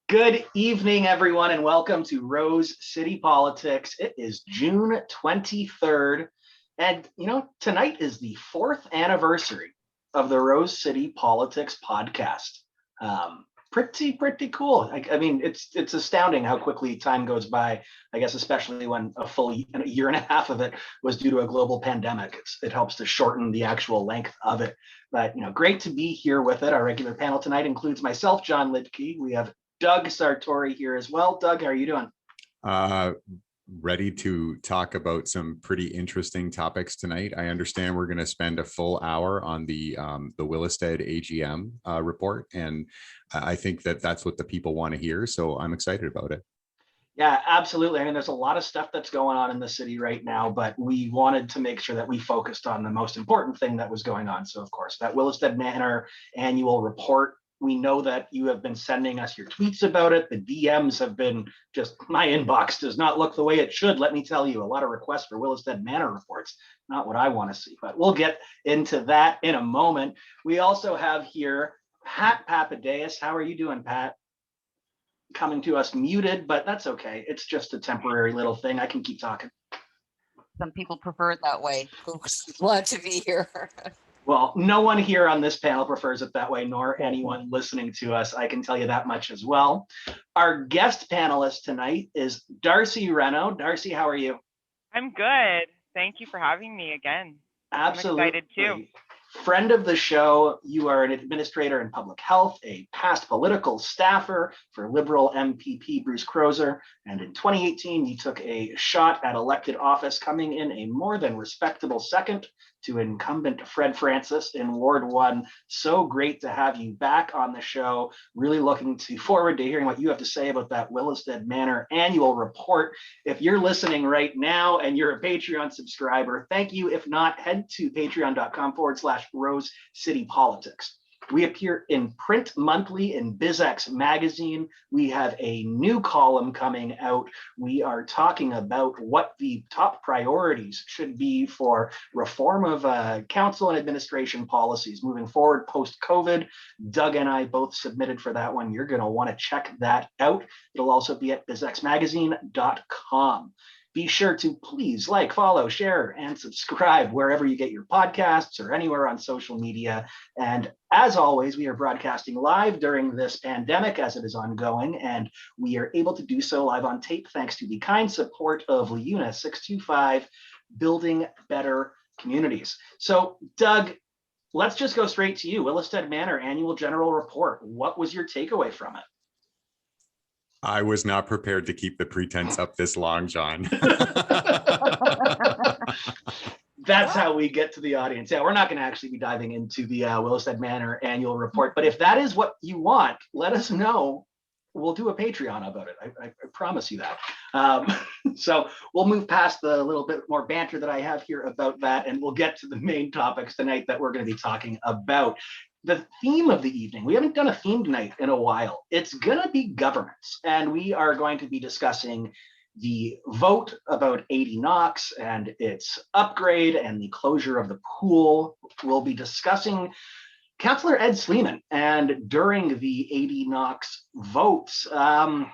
Good evening, everyone, and welcome to Rose City Politics. It is June 23rd, and tonight is the 4th anniversary of the Rose City Politics podcast. Pretty cool. I mean, it's astounding how quickly time goes by. I guess especially when a full year and a half of it was due to a global pandemic. It helps to shorten the actual length of it. But great to be here with it. Our regular panel tonight includes myself, John Lidke. We have Doug Sartori here as well. Doug, how are you doing? Ready to talk about some pretty interesting topics tonight. I understand we're going to spend a full hour on the Willisted AGM report, and I think that's what the people want to hear. So I'm excited about it. Yeah, absolutely. I mean, there's a lot of stuff that's going on in the city right now, but we wanted to make sure that we focused on the most important thing that was going on. So, of course, that Willisted Manor annual report. We know that you have been sending us your tweets about it. The DMs have been just, my inbox does not look the way it should. Let me tell you, a lot of requests for Willisted Manor reports, not what I want to see, but we'll get into that in a moment. We also have here Pat Papadakis. How are you doing, Pat? Coming to us muted, but that's okay. It's just a temporary little thing. I can keep talking. Some people prefer it that way. Folks glad to be here. Well, no one here on this panel prefers it that way, nor anyone listening to us. I can tell you that much as well. Our guest panelist tonight is Darcie Renaud. Darcie, how are you? I'm good. Thank you for having me again. Absolutely. I'm excited too. Friend of the show, you are an administrator in public health, a past political staffer for Liberal MPP Bruce Crozer, and in 2018, you took a shot at elected office, coming in a more than respectable second to incumbent Fred Francis in Ward 1. So great to have you back on the show. Really looking forward to hearing what you have to say about that Willisted Manor annual report. If you're listening right now and you're a Patreon subscriber, thank you. If not, head to patreon.com/Rose City Politics. We appear in print monthly in BizX magazine. We have a new column coming out. We are talking about what the top priorities should be for reform of council and administration policies moving forward post-COVID. Doug and I both submitted for that one. You're going to want to check that out. It'll also be at bizxmagazine.com. Be sure to please like, follow, share, and subscribe wherever you get your podcasts or anywhere on social media. And as always, we are broadcasting live during this pandemic as it is ongoing, and we are able to do so live on tape thanks to the kind support of LiUNA 625, Building Better Communities. So, Doug, let's just go straight to you. Willisted Manor Annual General Report. What was your takeaway from it? I was not prepared to keep the pretense up this long, John. That's how we get to the audience. Yeah, we're not going to actually be diving into the Willisted Manor annual report, but if that is what you want, let us know. We'll do a Patreon about it. I promise you that. So we'll move past the little bit more banter that I have here about that, and we'll get to the main topics tonight that we're going to be talking about. The theme of the evening, we haven't done a themed night in a while. It's going to be governance, and we are going to be discussing the vote about Adie Knox and its upgrade and the closure of the pool. We'll be discussing Councillor Ed Sleiman, and during the Adie Knox votes, an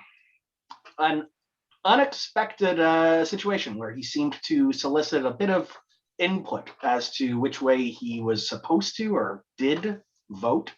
unexpected situation where he seemed to solicit a bit of input as to which way he was supposed to or did vote.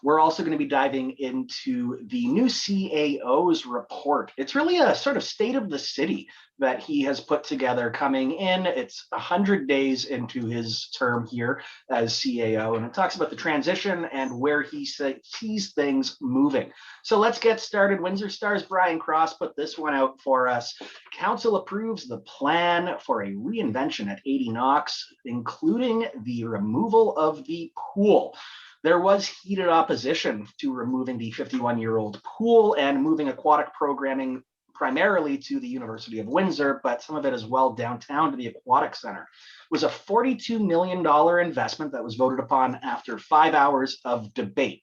We're also going to be diving into the new CAO's report. It's really a sort of state of the city that he has put together coming in. It's 100 days into his term here as CAO, and it talks about the transition and where he sees things moving. So let's get started. Windsor Star's Brian Cross put this one out for us. Council approves the plan for a reinvention at Adie Knox, including the removal of the pool. There was heated opposition to removing the 51-year-old pool and moving aquatic programming primarily to the University of Windsor, but some of it as well downtown to the Aquatic Center. It was a $42 million investment that was voted upon after 5 hours of debate.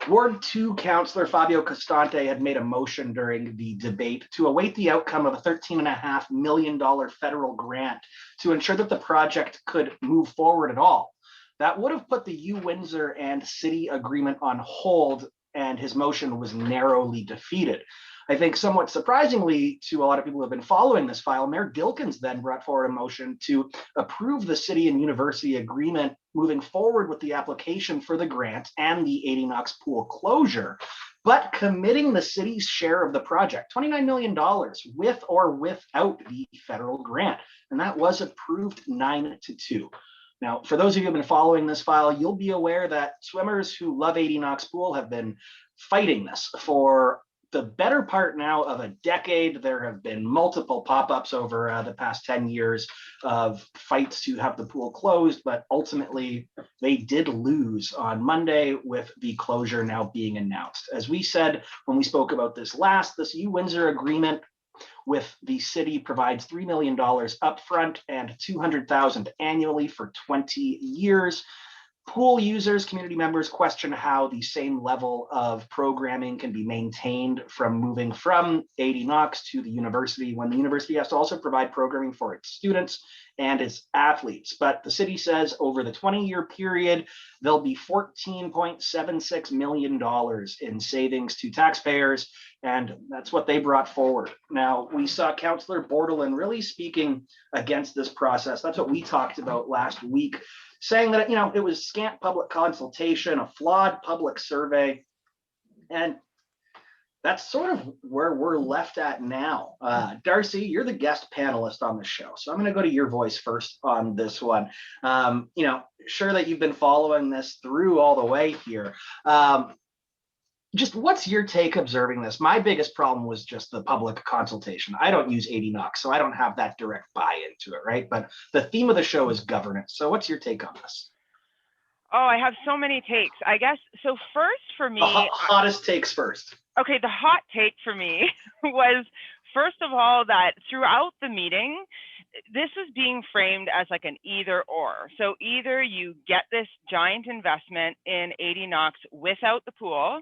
Ward 2 Councillor Fabio Costante had made a motion during the debate to await the outcome of a $13.5 million federal grant to ensure that the project could move forward at all. That would have put the U Windsor and city agreement on hold and his motion was narrowly defeated. I think somewhat surprisingly to a lot of people who have been following this file, Mayor Dilkins then brought forward a motion to approve the city and university agreement moving forward with the application for the grant and the Adie Knox pool closure, but committing the city's share of the project, $29 million, with or without the federal grant. And that was approved 9-2. Now, for those of you who have been following this file, you'll be aware that swimmers who love Adie Knox pool have been fighting this for the better part now of a decade. There have been multiple pop-ups over the past 10 years of fights to have the pool closed, but ultimately they did lose on Monday with the closure now being announced. As we said when we spoke about this last, this U-Windsor agreement with the city provides $3 million upfront and $200,000 annually for 20 years. Pool users, community members question how the same level of programming can be maintained from moving from Adie Knox to the university when the university has to also provide programming for its students and its athletes. But the city says over the 20-year period, there'll be $14.76 million in savings to taxpayers, and that's what they brought forward. Now, we saw Councillor Bordelin really speaking against this process. That's what we talked about last week, saying that, it was scant public consultation, a flawed public survey, and that's sort of where we're left at now. Darcie, you're the guest panelist on the show, so I'm going to go to your voice first on this one. Sure that you've been following this through all the way here. Just what's your take observing this? My biggest problem was just the public consultation. I don't use Adie Knox, so I don't have that direct buy-in to it, right? But the theme of the show is governance. So what's your take on this? Oh, I have so many takes. I guess, so first for me. Hottest takes first. Okay, the hot take for me was, first of all, that throughout the meeting, this was being framed as like an either or. So either you get this giant investment in Adie Knox without the pool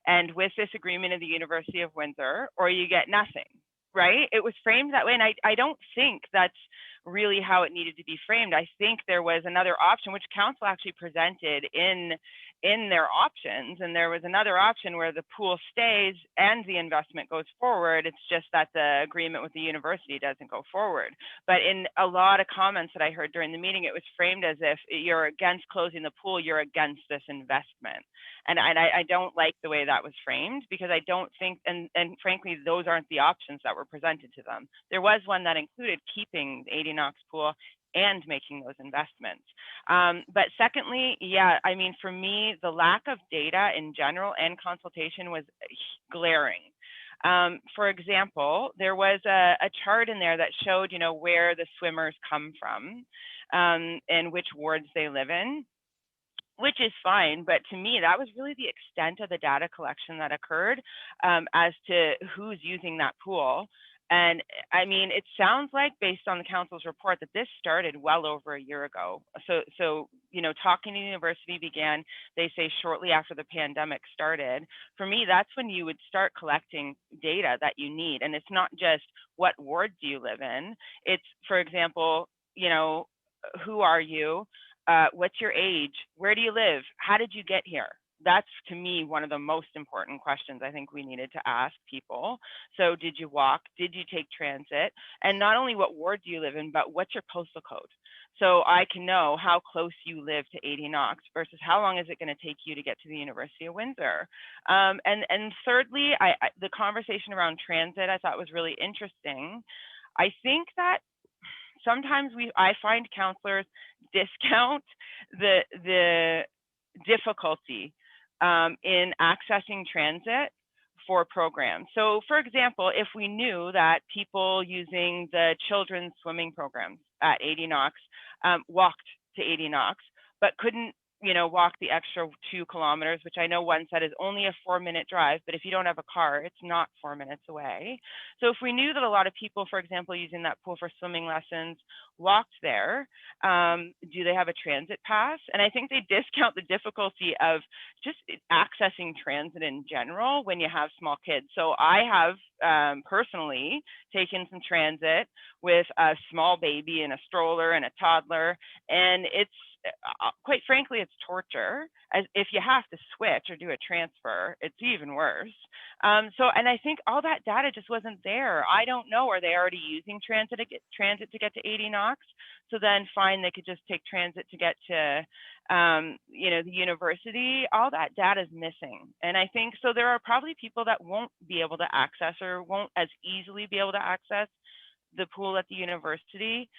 and with this agreement of the University of Windsor, or you get nothing, right? It was framed that way. And I don't think that's really how it needed to be framed. I think there was another option, which council actually presented in their options. And there was another option where the pool stays and the investment goes forward. It's just that the agreement with the university doesn't go forward. But in a lot of comments that I heard during the meeting, it was framed as if you're against closing the pool, you're against this investment. And I don't like the way that was framed, because I don't think, and frankly, those aren't the options that were presented to them. There was one that included keeping the Adie Knox pool and making those investments. But secondly, yeah, I mean, for me, the lack of data in general and consultation was glaring. For example, there was a chart in there that showed, where the swimmers come from and which wards they live in, which is fine. But to me, that was really the extent of the data collection that occurred as to who's using that pool. And I mean, it sounds like, based on the council's report, that this started well over a year ago. So talking to the university began, they say, shortly after the pandemic started. For me, that's when you would start collecting data that you need. And it's not just what ward do you live in. It's, for example, who are you? What's your age? Where do you live? How did you get here? That's, to me, one of the most important questions I think we needed to ask people. So did you walk? Did you take transit? And not only what ward do you live in, but what's your postal code? So I can know how close you live to Adie Knox versus how long is it going to take you to get to the University of Windsor. And thirdly, the conversation around transit I thought was really interesting. I think that sometimes I find councillors discount the difficulty in accessing transit for programs. So for example, if we knew that people using the children's swimming programs at Adie Knox walked to Adie Knox, but couldn't walk the extra 2 kilometers, which I know one said is only a 4-minute drive, but if you don't have a car, it's not 4 minutes away. So if we knew that a lot of people, for example, using that pool for swimming lessons walked there, do they have a transit pass? And I think they discount the difficulty of just accessing transit in general when you have small kids. So I have personally taken some transit with a small baby and a stroller and a toddler, and quite frankly, it's torture. As if you have to switch or do a transfer, it's even worse. And I think all that data just wasn't there. I don't know, are they already using transit to get to Adie Knox? So then fine, they could just take transit to get to the university. All that data is missing. And I think so there are probably people that won't be able to access or won't as easily be able to access the pool at the university,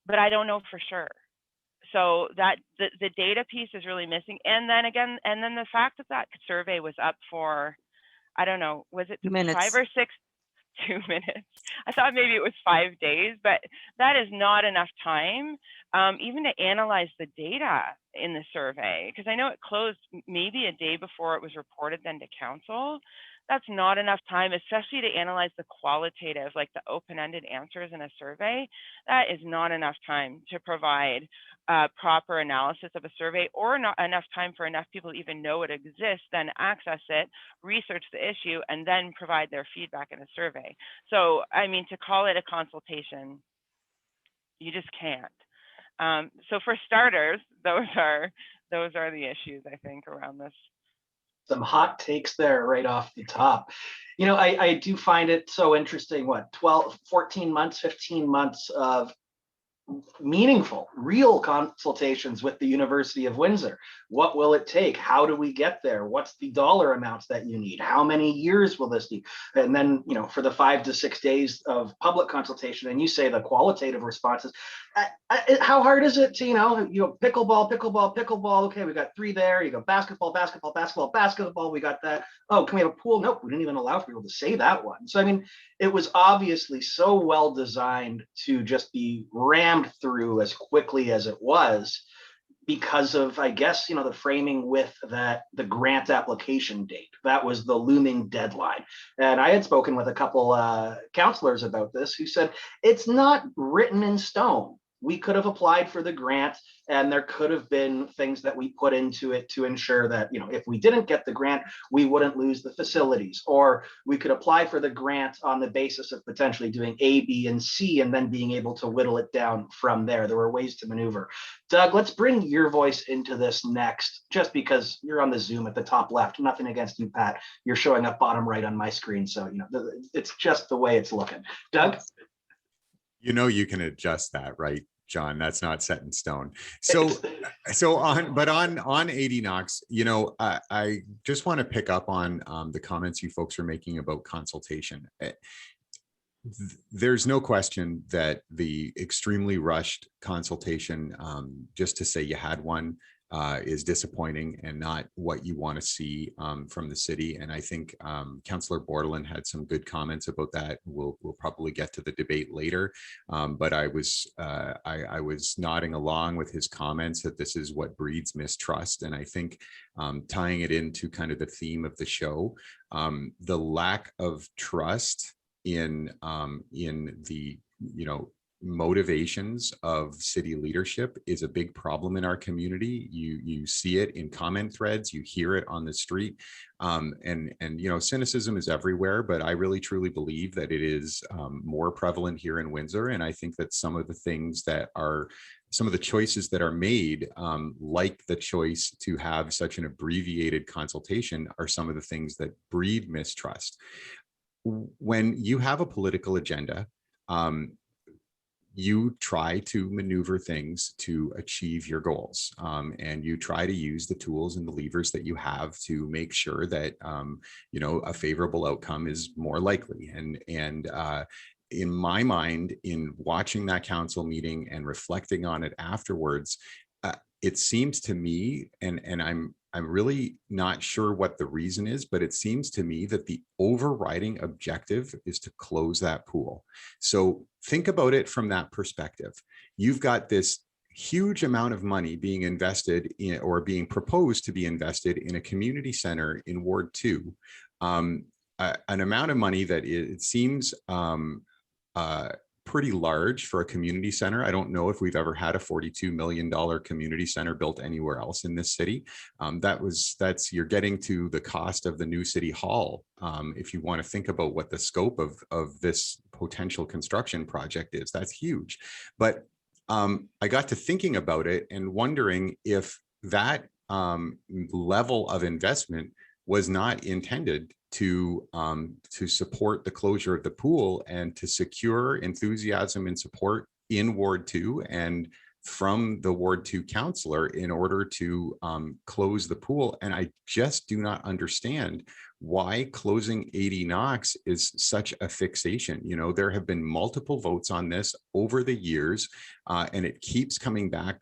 but I don't know for sure. So that the data piece is really missing. And then again, the fact that survey was up for, I don't know, was it 2 minutes? 5 or 6? 2 minutes. I thought maybe it was 5 days, but that is not enough time even to analyze the data in the survey, because I know it closed maybe a day before it was reported then to council. That's not enough time, especially to analyze the qualitative, like the open-ended answers in a survey. That is not enough time to provide proper analysis of a survey, or not enough time for enough people to even know it exists, then access it, research the issue, and then provide their feedback in a survey. So, I mean, to call it a consultation, you just can't. So for starters, those are the issues, I think, around this. Some hot takes there right off the top. I do find it so interesting, 14 months, 15 months of meaningful, real consultations with the University of Windsor. What will it take? How do we get there? What's the dollar amounts that you need? How many years will this be? And then, for the 5 to 6 days of public consultation, and you say the qualitative responses, how hard is it to, pickleball. Okay, we got 3 there. You go basketball. We got that. Oh, can we have a pool? Nope, we didn't even allow for people to say that one. So, I mean, it was obviously so well designed to just be rammed through as quickly as it was, because of, I guess, the framing with the grant application date. That was the looming deadline. And I had spoken with a couple councillors about this who said it's not written in stone. We could have applied for the grant, and there could have been things that we put into it to ensure that, if we didn't get the grant, we wouldn't lose the facilities, or we could apply for the grant on the basis of potentially doing A, B, and C, and then being able to whittle it down from there. There were ways to maneuver. Doug, let's bring your voice into this next, just because you're on the Zoom at the top left. Nothing against you, Pat. You're showing up bottom right on my screen, so it's just the way it's looking. Doug? You can adjust that, right, John? That's not set in stone. So on Adie Knox, I just want to pick up on the comments you folks are making about consultation. There's no question that the extremely rushed consultation, just to say you had one, is disappointing and not what you want to see from the city. And I think Councillor Bordelin had some good comments about that. We'll probably get to the debate later, but I was nodding along with his comments that this is what breeds mistrust. And I think tying it into kind of the theme of the show, the lack of trust in the motivations of city leadership is a big problem in our community. You see it in comment threads, you hear it on the street, and cynicism is everywhere, but I really truly believe that it is more prevalent here in Windsor. And I think that some of the choices that are made, like the choice to have such an abbreviated consultation, are some of the things that breed mistrust. When you have a political agenda, you try to maneuver things to achieve your goals, and you try to use the tools and the levers that you have to make sure that a favorable outcome is more likely. And in my mind, in watching that council meeting and reflecting on it afterwards, it seems to me, and I'm really not sure what the reason is, but it seems to me that the overriding objective is to close that pool. So think about it from that perspective. You've got this huge amount of money being invested in, or being proposed to be invested in, a community center in Ward 2, an amount of money that it seems pretty large for a community center. I don't know if we've ever had a $42 million community center built anywhere else in this city. You're getting to the cost of the new city hall. If you want to think about what the scope of this potential construction project is, that's huge. But I got to thinking about it and wondering if that level of investment was not intended to support the closure of the pool and to secure enthusiasm and support in Ward 2 and from the Ward 2 councillor in order to close the pool. And I just do not understand why closing Adie Knox is such a fixation. You know, there have been multiple votes on this over the years, and it keeps coming back.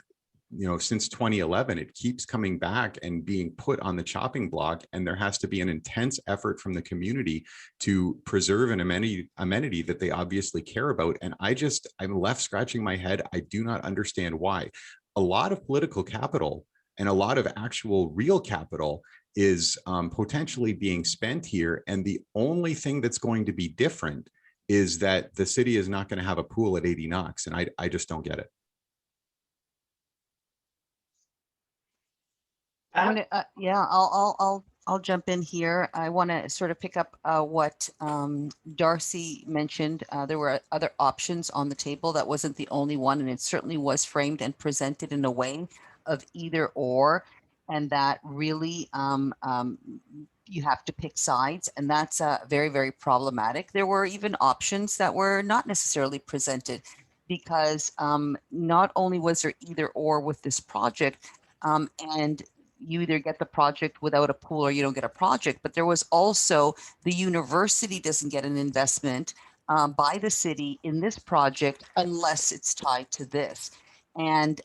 You know, since 2011, it keeps coming back and being put on the chopping block, and there has to be an intense effort from the community to preserve an amenity that they obviously care about. And I'm left scratching my head. I do not understand why. A lot of political capital and a lot of actual real capital is potentially being spent here. And the only thing that's going to be different is that the city is not going to have a pool at Adie Knox. And I just don't get it. Yeah, I'll jump in here. I want to sort of pick up what Darcie mentioned. There were other options on the table. That wasn't the only one, and it certainly was framed and presented in a way of either or, and that really you have to pick sides, and that's very, very problematic. There were even options that were not necessarily presented because not only was there either or with this project, and you either get the project without a pool or you don't get a project, but there was also the university doesn't get an investment by the city in this project unless it's tied to this. And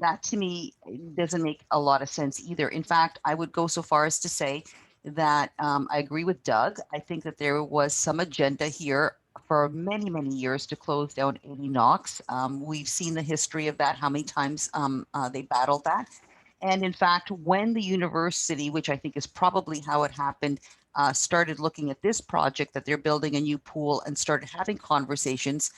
that to me doesn't make a lot of sense either. In fact, I would go so far as to say that I agree with Doug. I think that there was some agenda here for many, many years to close down Adie Knox. We've seen the history of that, how many times they battled that. And in fact, when the university, which I think is probably how it happened, started looking at this project that they're building a new pool and started having conversations,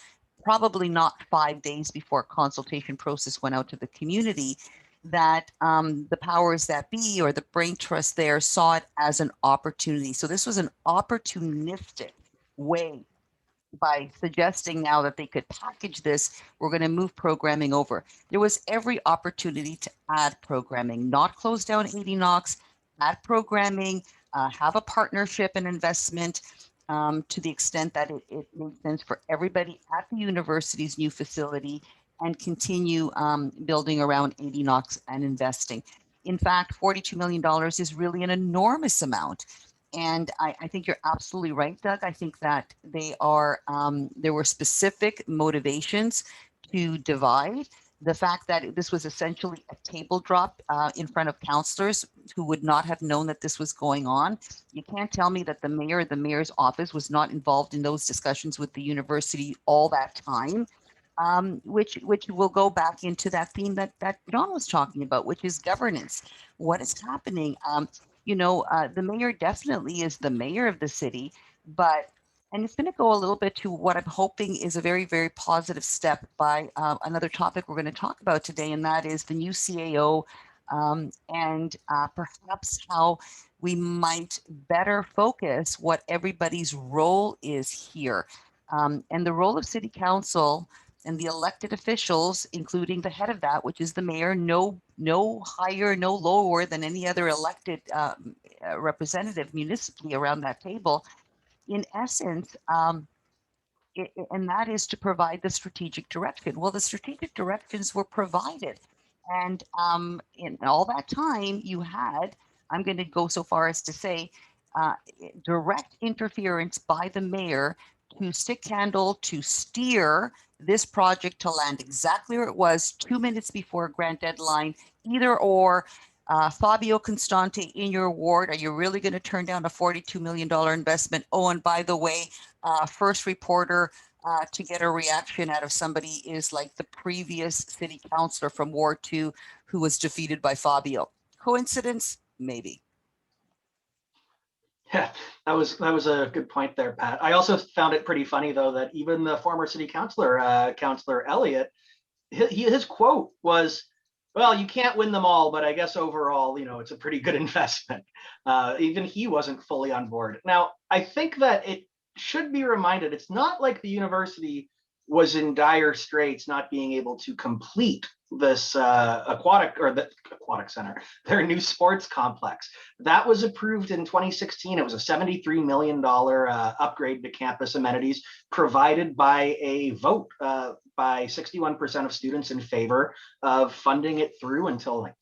probably not 5 days before consultation process went out to the community, that the powers that be or the brain trust there saw it as an opportunity. So this was an opportunistic way by suggesting now that they could package this, we're going to move programming over. There was every opportunity to add programming, not close down Adie Knox, add programming, have a partnership and investment to the extent that it makes sense for everybody at the university's new facility and continue building around Adie Knox and investing. In fact, $42 million is really an enormous amount. And I think you're absolutely right, Doug. I think that there were specific motivations to divide. The fact that this was essentially a table drop in front of councillors who would not have known that this was going on. You can't tell me that the mayor or the mayor's office was not involved in those discussions with the university all that time, which will go back into that theme that Jon was talking about, which is governance. What is happening? The mayor definitely is the mayor of the city, and it's going to go a little bit to what I'm hoping is a very, very positive step by another topic we're going to talk about today, and that is the new CAO and perhaps how we might better focus what everybody's role is here. And the role of city council and the elected officials, including the head of that, which is the mayor, no higher, no lower than any other elected representative municipally around that table, in essence, and that is to provide the strategic direction. Well, the strategic directions were provided. And in all that time you had, I'm going to go so far as to say, direct interference by the mayor to stick handle, to steer this project to land exactly where it was 2 minutes before grant deadline, either or. Fabio Constante, in your ward, are you really going to turn down a $42 million investment? Oh, and by the way, first reporter to get a reaction out of somebody is like the previous city councillor from Ward 2 who was defeated by Fabio. Coincidence? Maybe. Yeah, that was a good point there, Pat. I also found it pretty funny, though, that even the former city councillor, Councillor Elliott, his quote was, well, you can't win them all, but I guess overall, it's a pretty good investment. Even he wasn't fully on board. Now, I think that it should be reminded, it's not like the university was in dire straits, not being able to complete this aquatic center, their new sports complex. That was approved in 2016. It was a $73 million upgrade to campus amenities provided by a vote by 61% of students in favor of funding it through until like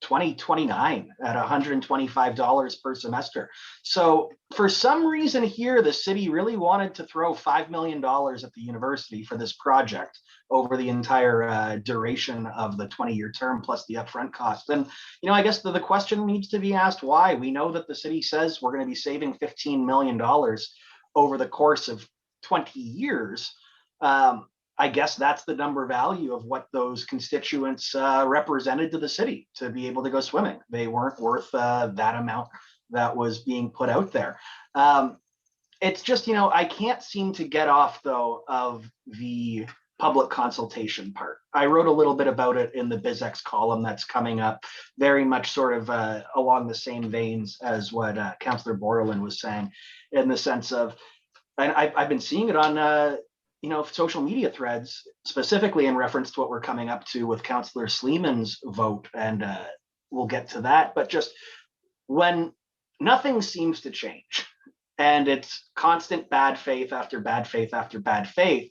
2029 at $125 per semester. So for some reason here, the city really wanted to throw $5 million at the university for this project over the entire duration of the 20-year term plus the upfront cost. And, you know, I guess the question needs to be asked why. We know that the city says we're going to be saving $15 million over the course of 20 years. I guess that's the number value of what those constituents represented to the city to be able to go swimming. They weren't worth that amount that was being put out there. It's just, you know, I can't seem to get off though of the public consultation part. I wrote a little bit about it in the BizX column that's coming up, very much sort of along the same veins as what Councillor Borland was saying, in the sense of, and I've been seeing it on you know, social media threads, specifically in reference to what we're coming up to with Councillor Sleiman's vote, and we'll get to that. But just when nothing seems to change, and it's constant bad faith after bad faith after bad faith,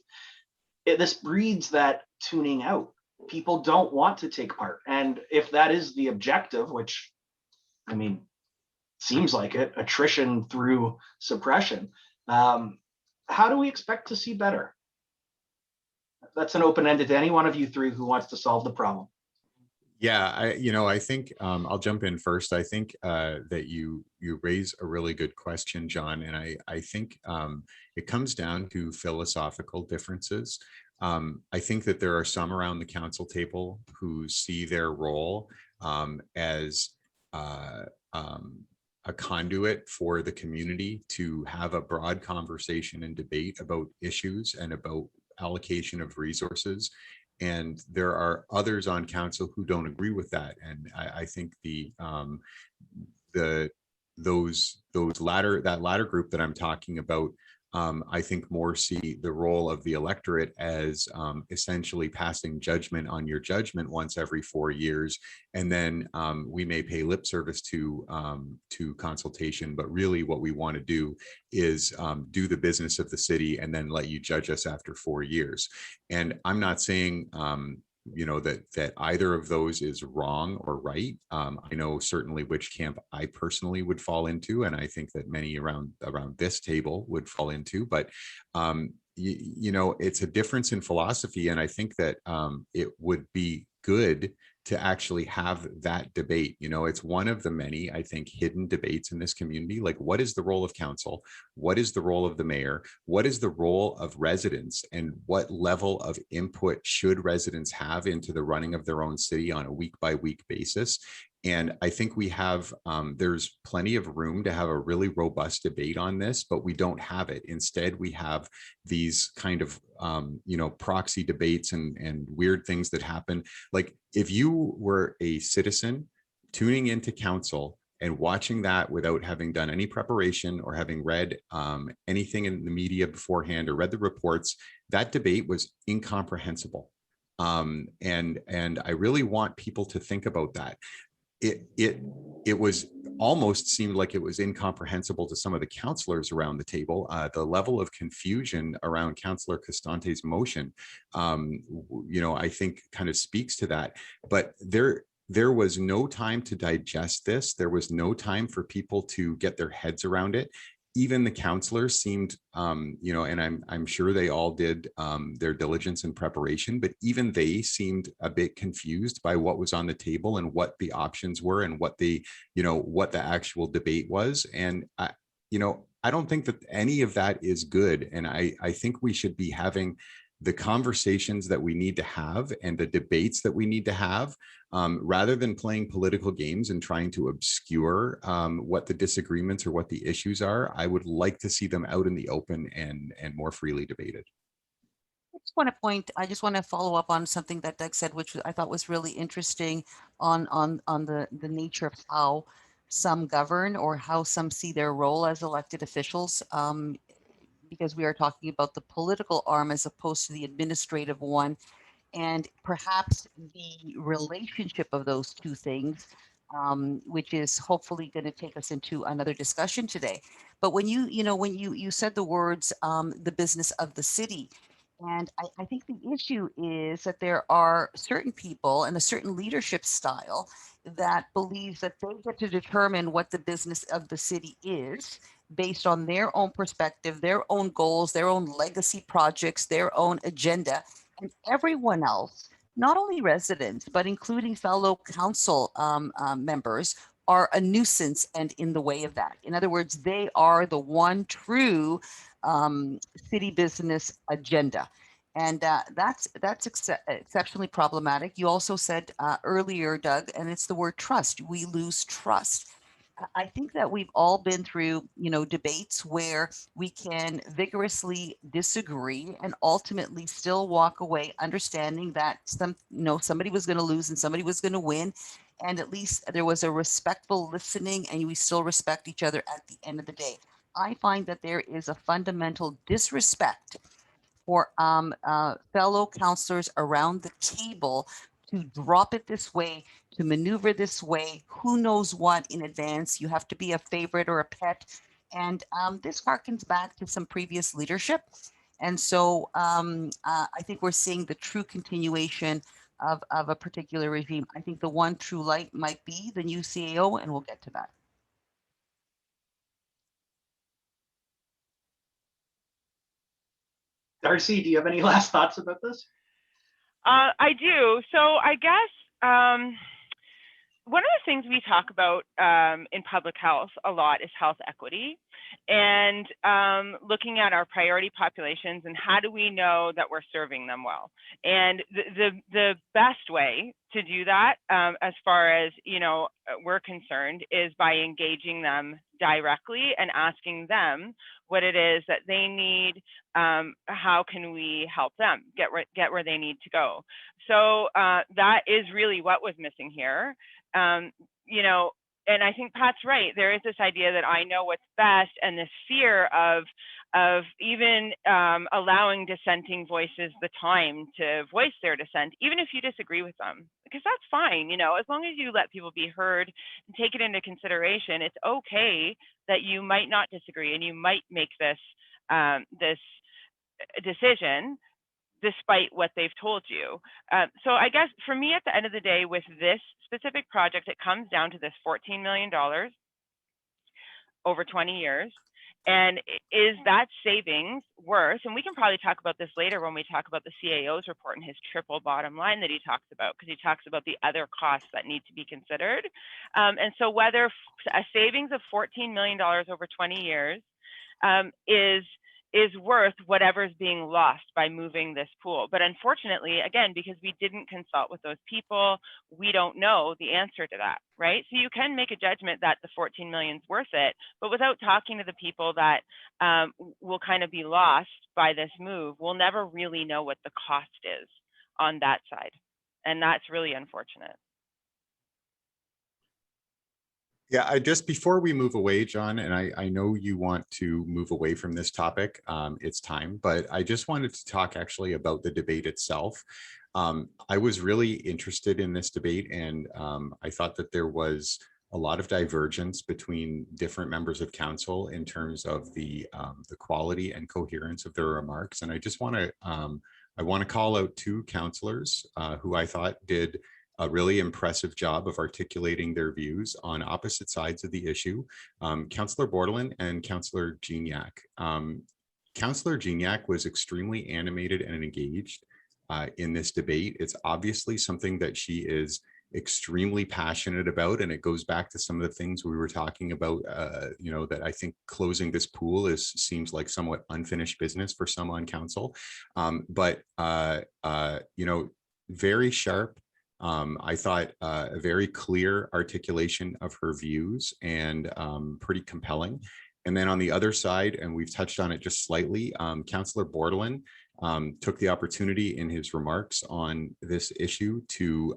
this breeds that tuning out. People don't want to take part. And if that is the objective, which, I mean, seems like it, attrition through suppression, how do we expect to see better? That's an open-ended to any one of you three who wants to solve the problem. Yeah, I think I'll jump in first. I think that you raise a really good question, John, and I think it comes down to philosophical differences. I think that there are some around the council table who see their role as a conduit for the community to have a broad conversation and debate about issues and about allocation of resources. And there are others on council who don't agree with that. And I think that latter group that I'm talking about, I think more see the role of the electorate as essentially passing judgment on your judgment once every 4 years, and then we may pay lip service to consultation, but really what we want to do is do the business of the city and then let you judge us after 4 years. And I'm not saying that either of those is wrong or right. I know certainly which camp I personally would fall into, and I think that many around this table would fall into, but it's a difference in philosophy. And I think that it would be good to actually have that debate. It's one of the many, I think, hidden debates in this community. Like, what is the role of council? What is the role of the mayor? What is the role of residents? And what level of input should residents have into the running of their own city on a week-by-week basis? And I think we have, there's plenty of room to have a really robust debate on this, but we don't have it. Instead, we have these kind of, proxy debates and weird things that happen. Like, if you were a citizen tuning into council and watching that without having done any preparation or having read anything in the media beforehand or read the reports, that debate was incomprehensible. And I really want people to think about that. It was almost seemed like it was incomprehensible to some of the councillors around the table. The level of confusion around Councillor Costante's motion, I think kind of speaks to that. But there was no time to digest this. There was no time for people to get their heads around it. Even the councillors seemed, and I'm sure they all did their diligence and preparation, but even they seemed a bit confused by what was on the table and what the options were and what the actual debate was. And I don't think that any of that is good. And I think we should be having the conversations that we need to have and the debates that we need to have, rather than playing political games and trying to obscure what the disagreements or what the issues are. I would like to see them out in the open and more freely debated. I just want to follow up on something that Doug said, which I thought was really interesting on the nature of how some govern or how some see their role as elected officials. because we are talking about the political arm as opposed to the administrative one, and perhaps the relationship of those two things, which is hopefully going to take us into another discussion today. But when you said the words, the business of the city, and I think the issue is that there are certain people and a certain leadership style that believes that they get to determine what the business of the city is based on their own perspective, their own goals, their own legacy projects, their own agenda, and everyone else, not only residents, but including fellow council members, are a nuisance and in the way of that. In other words, they are the one true city business agenda. And that's exceptionally problematic. You also said earlier, Doug, and it's the word trust. We lose trust. I think that we've all been through, debates where we can vigorously disagree and ultimately still walk away understanding that somebody was going to lose and somebody was going to win. And at least there was a respectful listening and we still respect each other at the end of the day. I find that there is a fundamental disrespect for fellow counselors around the table to drop it this way, to maneuver this way, who knows what in advance. You have to be a favorite or a pet. And this harkens back to some previous leadership. And so I think we're seeing the true continuation of a particular regime. I think the one true light might be the new CAO, and we'll get to that. Darcie, do you have any last thoughts about this? I do. So I guess one of the things we talk about in public health a lot is health equity, and looking at our priority populations and how do we know that we're serving them well. And the best way to do that, as far as we're concerned, is by engaging them directly and asking them what it is that they need. How can we help them get where they need to go? So that is really what was missing here. And I think Pat's right. There is this idea that I know what's best, and this fear of even allowing dissenting voices the time to voice their dissent, even if you disagree with them, because that's fine. As long as you let people be heard and take it into consideration, it's okay that you might not disagree and you might make this this decision despite what they've told you. So I guess for me, at the end of the day, with this specific project, it comes down to this $14 million over 20 years. And is that savings worth, and we can probably talk about this later when we talk about the CAO's report and his triple bottom line that he talks about, because he talks about the other costs that need to be considered. And so whether a savings of $14 million over 20 years is worth whatever's being lost by moving this pool. But unfortunately, again, because we didn't consult with those people, we don't know the answer to that, right? So you can make a judgment that the 14 million is worth it, but without talking to the people that will kind of be lost by this move, we'll never really know what the cost is on that side. And that's really unfortunate. Yeah, just before we move away, Jon, and I know you want to move away from this topic, it's time, but I just wanted to talk actually about the debate itself. I was really interested in this debate, and I thought that there was a lot of divergence between different members of council in terms of the quality and coherence of their remarks. And I just want to call out two councillors who I thought did a really impressive job of articulating their views on opposite sides of the issue. Councillor Bordelon and Councillor Gignac. Councillor Gignac was extremely animated and engaged in this debate. It's obviously something that she is extremely passionate about, and it goes back to some of the things we were talking about, that I think closing this pool seems like somewhat unfinished business for some on council. But very sharp. I thought a very clear articulation of her views, and pretty compelling. And then on the other side, and we've touched on it just slightly, Councillor Bordelon, took the opportunity in his remarks on this issue to,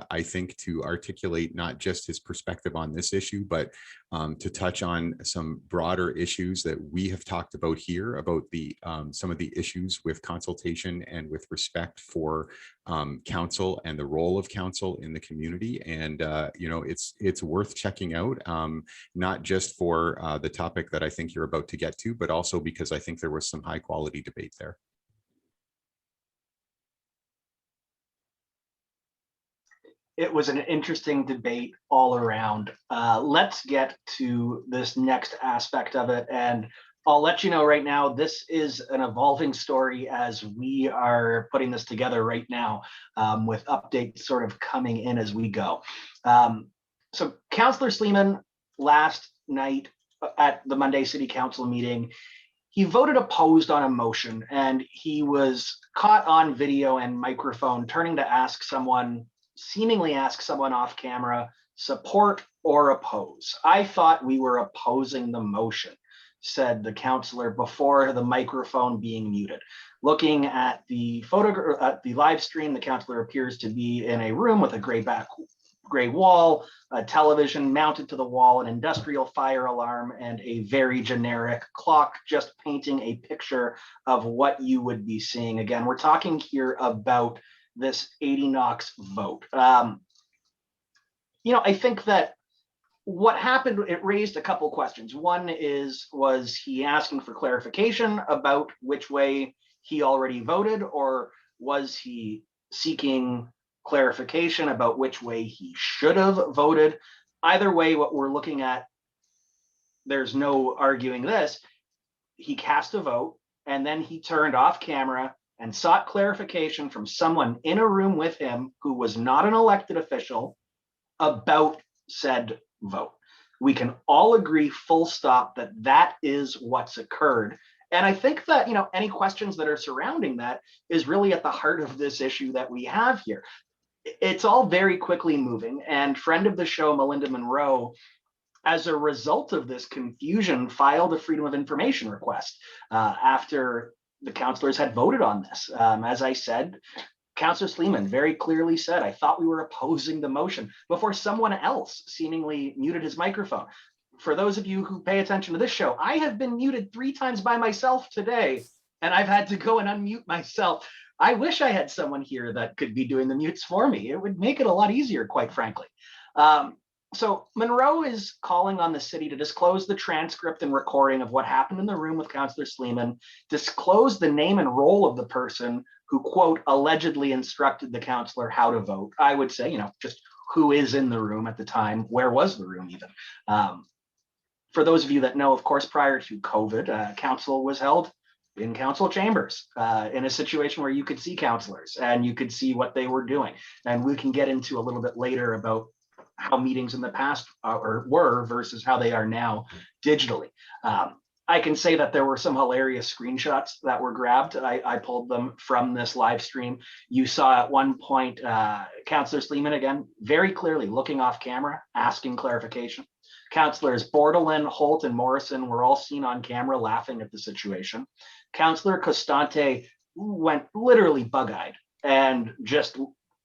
I think, to articulate not just his perspective on this issue, but to touch on some broader issues that we have talked about here, about the some of the issues with consultation and with respect for council and the role of council in the community. And you know, it's worth checking out, not just for the topic that I think you're about to get to, but also because I think there was some high quality debate there. It was an interesting debate all around. Let's get to this next aspect of it. And I'll let you know right now, this is an evolving story as we are putting this together right now, with updates sort of coming in as we go. So Councillor Sleiman last night at the Monday City Council meeting, he voted opposed on a motion, and he was caught on video and microphone turning to ask someone, seemingly ask someone off camera, support or oppose. I thought we were opposing the motion, said the councillor before the microphone being muted. Looking at the photo, at the live stream, the councillor appears to be in a room with a gray wall, a television mounted to the wall, an industrial fire alarm, and a very generic clock, just painting a picture of what you would be seeing. Again, we're talking here about this Adie Knox vote. You know, I think that what happened, it raised a couple questions. One is, was he asking for clarification about which way he already voted, or was he seeking clarification about which way he should have voted? Either way, what we're looking at, there's no arguing this. He cast a vote, and then he turned off camera and sought clarification from someone in a room with him who was not an elected official about said vote. We can all agree full stop that that is what's occurred. And I think that, you know, any questions that are surrounding that is really at the heart of this issue that we have here. It's all very quickly moving, and friend of the show, Melinda Monroe, as a result of this confusion, filed a Freedom of Information request after the councillors had voted on this. As I said, Councillor Sleiman very clearly said, I thought we were opposing the motion, before someone else seemingly muted his microphone. For those of you who pay attention to this show, I have been muted 3 times by myself today, and I've had to go and unmute myself. I wish I had someone here that could be doing the mutes for me. It would make it a lot easier, quite frankly. So Monroe is calling on the city to disclose the transcript and recording of what happened in the room with Councillor Sleiman, disclose the name and role of the person who, quote, allegedly instructed the councillor how to vote. I would say, you know, just who is in the room at the time, where was the room even? For those of you that know, of course, prior to COVID, council was held in council chambers, in a situation where you could see councillors and you could see what they were doing. And we can get into a little bit later about how meetings in the past were versus how they are now digitally. I can say that there were some hilarious screenshots that were grabbed. I pulled them from this live stream. You saw at one point, Councillor Sleiman, again, very clearly looking off camera, asking clarification. Councillors Bordelin, Holt, and Morrison were all seen on camera laughing at the situation. Councillor Costante went literally bug-eyed, and just,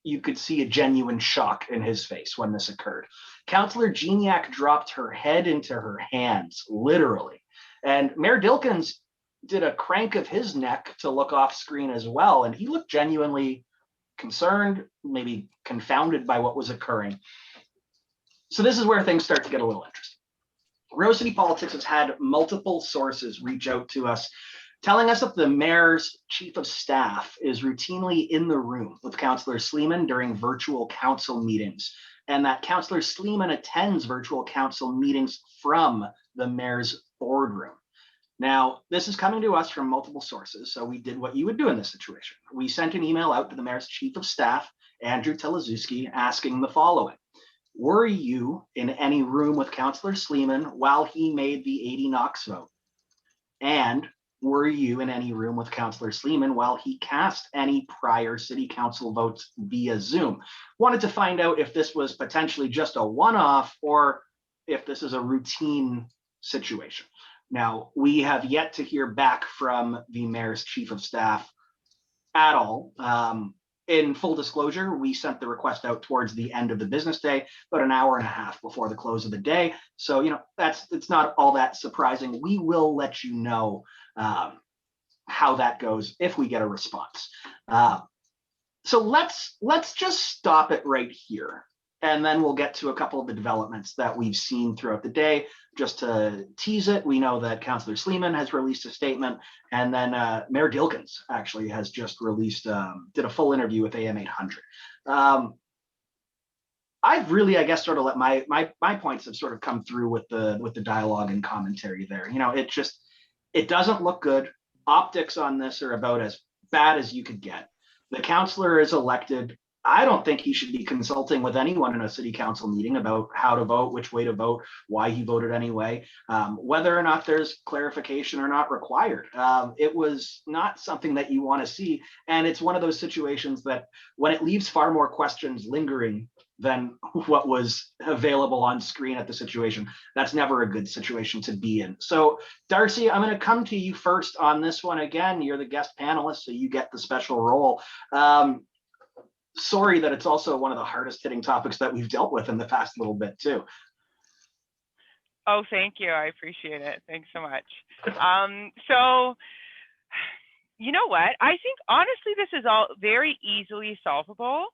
you could see a genuine shock in his face when this occurred. Councillor Gignac dropped her head into her hands, literally. And Mayor Dilkins did a crank of his neck to look off screen as well, and he looked genuinely concerned, maybe confounded by what was occurring. So this is where things start to get a little interesting. Rose City Politics has had multiple sources reach out to us, telling us that the mayor's chief of staff is routinely in the room with Councillor Sleiman during virtual council meetings, and that Councillor Sleiman attends virtual council meetings from the mayor's boardroom. Now, this is coming to us from multiple sources, so we did what you would do in this situation. We sent an email out to the mayor's chief of staff, Andrew Teleszewski, asking the following. Were you in any room with Councillor Sleiman while he made the Adie Knox vote? And were you in any room with Councillor Sleiman while he cast any prior city council votes via Zoom? Wanted to find out if this was potentially just a one-off or if this is a routine situation. Now, we have yet to hear back from the mayor's chief of staff at all. In full disclosure, we sent the request out towards the end of the business day, about an hour and a half before the close of the day. So, it's not all that surprising. We will let you know how that goes if we get a response. So let's just stop it right here. And then we'll get to a couple of the developments that we've seen throughout the day. Just to tease it, we know that Councillor Sleiman has released a statement, and then Mayor Dilkens actually has just released, did a full interview with AM 800. I've really, I guess, sort of let my points have sort of come through with the dialogue and commentary there. It doesn't look good. Optics on this are about as bad as you could get. The councillor is elected. I don't think he should be consulting with anyone in a city council meeting about how to vote, which way to vote, why he voted anyway, whether or not there's clarification or not required. It was not something that you want to see. And it's one of those situations that when it leaves far more questions lingering than what was available on screen at the situation, that's never a good situation to be in. So Darcie, I'm going to come to you first on this one. Again, you're the guest panelist, so you get the special role. Sorry that it's also one of the hardest hitting topics that we've dealt with in the past little bit too. Oh, thank you. I appreciate it. Thanks so much. So, you know what? I think honestly, this is all very easily solvable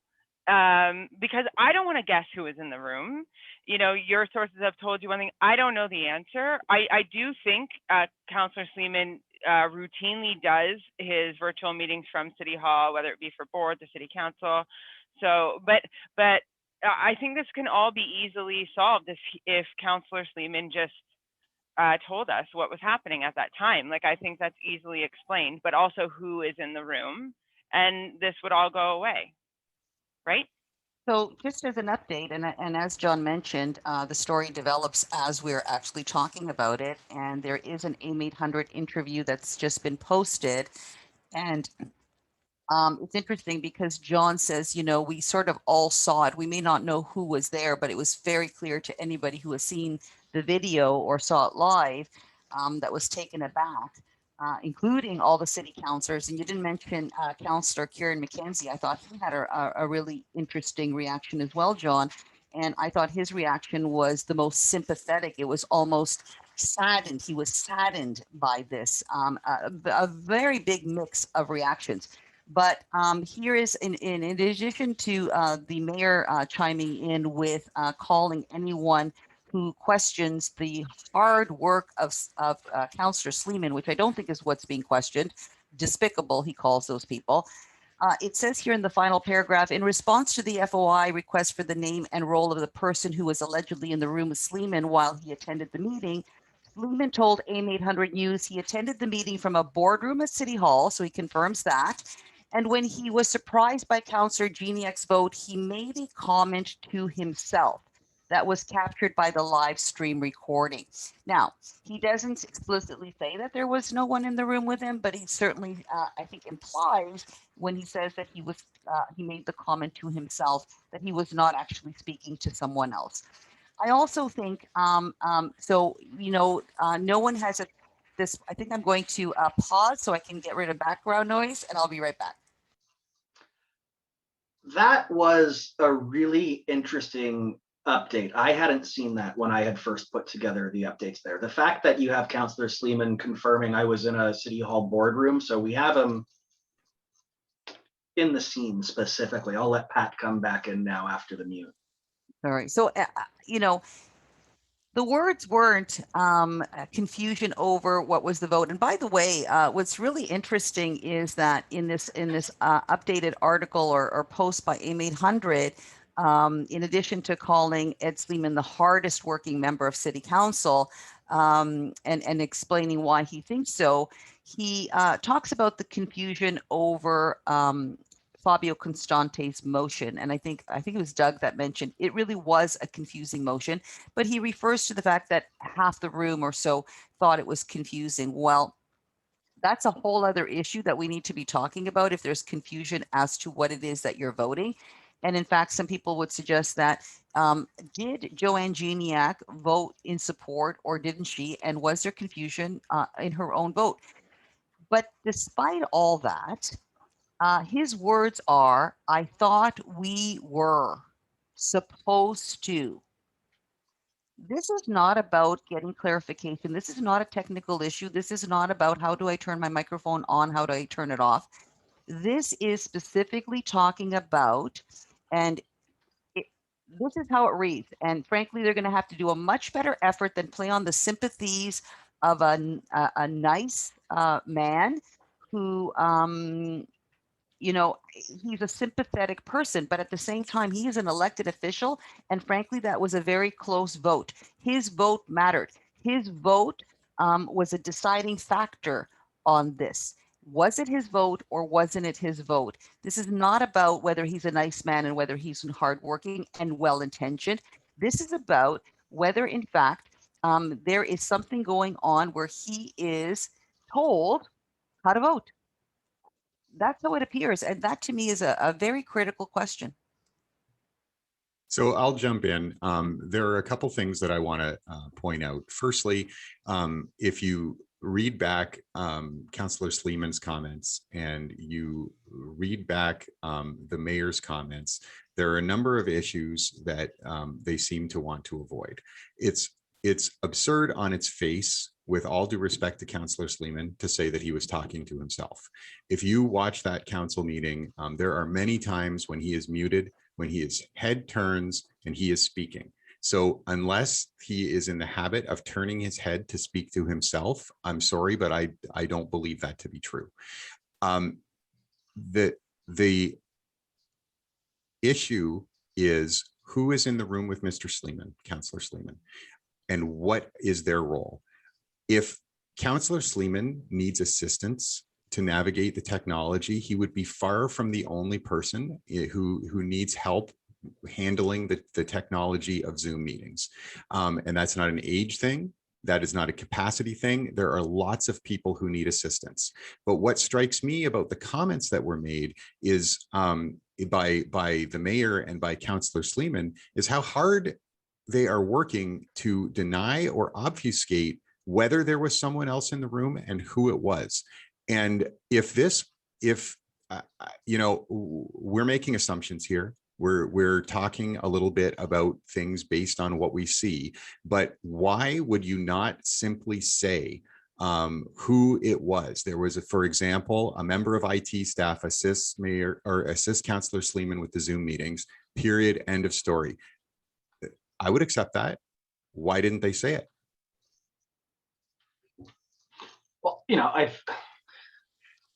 because I don't want to guess who is in the room. Your sources have told you one thing. I don't know the answer. I do think Councillor Sleiman routinely does his virtual meetings from City Hall, whether it be for board, the City Council. So, but I think this can all be easily solved if Councillor Sleiman just told us what was happening at that time. Like, I think that's easily explained, but also who is in the room, and this would all go away, right? So just as an update, and as John mentioned, the story develops as we're actually talking about it. And there is an AIM 800 interview that's just been posted. And it's interesting because John says, we sort of all saw it. We may not know who was there, but it was very clear to anybody who has seen the video or saw it live that was taken aback. Including all the city councillors. And you didn't mention Councillor Kieran McKenzie. I thought he had a really interesting reaction as well, John. And I thought his reaction was the most sympathetic. It was almost saddened. He was saddened by this, a very big mix of reactions. But here is, in addition to the mayor chiming in with calling anyone who questions the hard work of Councillor Sleiman, which I don't think is what's being questioned. Despicable, he calls those people. It says here in the final paragraph, in response to the FOI request for the name and role of the person who was allegedly in the room with Sleiman while he attended the meeting, Sleiman told AIM 800 News he attended the meeting from a boardroom at City Hall, so he confirms that. And when he was surprised by Councillor Geniak's vote, he made a comment to himself that was captured by the live stream recording. Now, he doesn't explicitly say that there was no one in the room with him, but he certainly, I think, implies when he says that he made the comment to himself that he was not actually speaking to someone else. I also think, no one has this. I think I'm going to pause so I can get rid of background noise, and I'll be right back. That was a really interesting update. I hadn't seen that when I had first put together the updates there. The fact that you have Councillor Sleiman confirming I was in a City Hall boardroom, so we have him in the scene specifically. I'll let Pat come back in now after the mute. All right. So, the words weren't confusion over what was the vote. And by the way, what's really interesting is that in this updated article or post by AIM 800, in addition to calling Ed Sleiman the hardest working member of City Council and explaining why he thinks so, he talks about the confusion over Fabio Constante's motion. And I think it was Doug that mentioned it really was a confusing motion, but he refers to the fact that half the room or so thought it was confusing. Well, that's a whole other issue that we need to be talking about if there's confusion as to what it is that you're voting. And in fact, some people would suggest that, did Joanne Geniac vote in support or didn't she? And was there confusion in her own vote? But despite all that, his words are, I thought we were supposed to. This is not about getting clarification. This is not a technical issue. This is not about how do I turn my microphone on, how do I turn it off. This is specifically talking about, and this is how it reads. And frankly, they're going to have to do a much better effort than play on the sympathies of a nice man who, he's a sympathetic person, but at the same time, he is an elected official. And frankly, that was a very close vote. His vote mattered. His vote was a deciding factor on this. Was it his vote or wasn't it his vote? This is not about whether he's a nice man and whether he's hardworking and well-intentioned. This is about whether, in fact, there is something going on where he is told how to vote. That's how it appears. And that to me is a very critical question. So I'll jump in. There are a couple things that I want to point out. Firstly, if you read back Councillor Sleiman's comments and you read back the mayor's comments, there are a number of issues that they seem to want to avoid. It's absurd on its face, with all due respect to Councillor Sleiman, to say that he was talking to himself. If you watch that council meeting, there are many times when he is muted, when his head turns and he is speaking. So unless he is in the habit of turning his head to speak to himself, I'm sorry, but I don't believe that to be true. The issue is who is in the room with Mr. Sleiman, Councillor Sleiman, and what is their role? If Councillor Sleiman needs assistance to navigate the technology, he would be far from the only person who needs help handling the technology of Zoom meetings. And that's not an age thing. That is not a capacity thing. There are lots of people who need assistance. But what strikes me about the comments that were made is by the mayor and by Councillor Sleiman is how hard they are working to deny or obfuscate whether there was someone else in the room and who it was. And if we're making assumptions here, we're talking a little bit about things based on what we see, but why would you not simply say who it was? There was, for example, a member of IT staff assists Mayor or assists Councillor Sleiman with the Zoom meetings, period, end of story. I would accept that. Why didn't they say it? Well,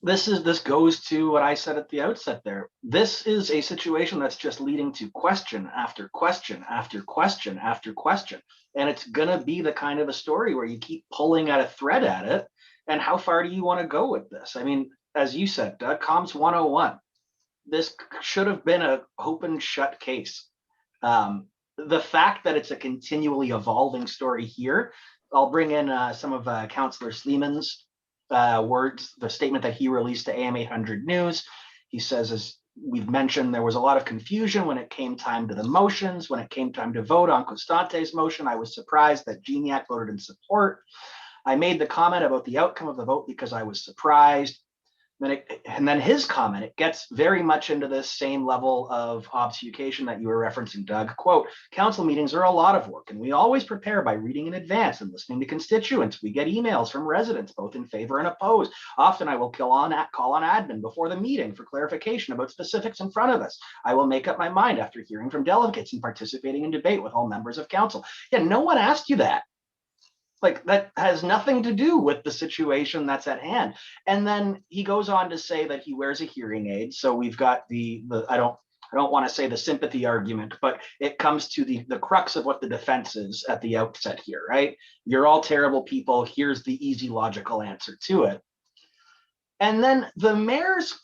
this goes to what I said at the outset there. This is a situation that's just leading to question after question after question after question. And it's going to be the kind of a story where you keep pulling at a thread at it. And how far do you want to go with this? I mean, as you said, Doug, Comms 101, this should have been an open shut case. The fact that it's a continually evolving story here, I'll bring in some of Councillor Sleiman's words, the statement that he released to AM 800 News. He says, as we've mentioned, there was a lot of confusion when it came time to the motions. When it came time to vote on Constante's motion, I was surprised that Geniac voted in support. I made the comment about the outcome of the vote because I was surprised. And then his comment, it gets very much into this same level of obfuscation that you were referencing, Doug. Quote, council meetings are a lot of work, and we always prepare by reading in advance and listening to constituents. We get emails from residents, both in favor and opposed. Often I will call on admin before the meeting for clarification about specifics in front of us. I will make up my mind after hearing from delegates and participating in debate with all members of council. Yeah, no one asked you that. Like, that has nothing to do with the situation that's at hand. And then he goes on to say that he wears a hearing aid. So we've got the I don't want to say the sympathy argument, but it comes to the crux of what the defense is at the outset here, right? You're all terrible people. Here's the easy logical answer to it. And then the mayor's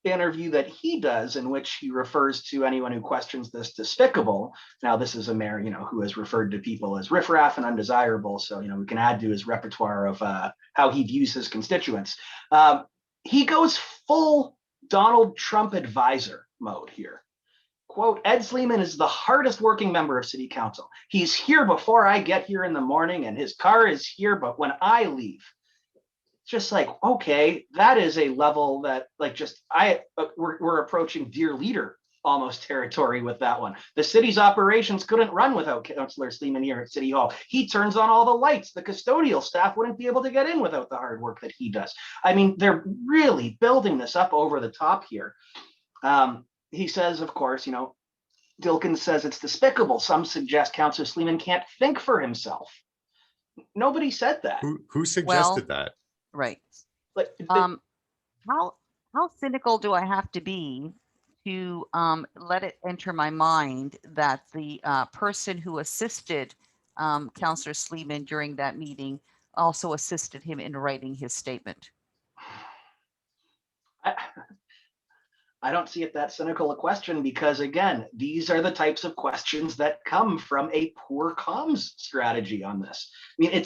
interview that he does, in which he refers to anyone who questions this despicable. Now, this is a mayor, who has referred to people as riffraff and undesirable. So, we can add to his repertoire of how he views his constituents. He goes full Donald Trump advisor mode here. quote, Ed Sleiman is the hardest working member of city council. He's here before I get here in the morning and his car is here, but when I leave, just like, okay, that is a level that like just we're approaching dear leader almost territory with that one. The city's operations couldn't run without Councillor Sleiman here at City Hall. He turns on all the lights. The custodial staff wouldn't be able to get in without the hard work that he does. I mean, they're really building this up over the top here. He says, of course, you know, Dilkins says it's despicable. Some suggest Councillor Sleiman can't think for himself. Nobody said that. Who suggested that? Right. Like, how cynical do I have to be to let it enter my mind that the person who assisted Councillor Sleiman during that meeting also assisted him in writing his statement? I don't see it that cynical a question because, again, these are the types of questions that come from a poor comms strategy on this. I mean,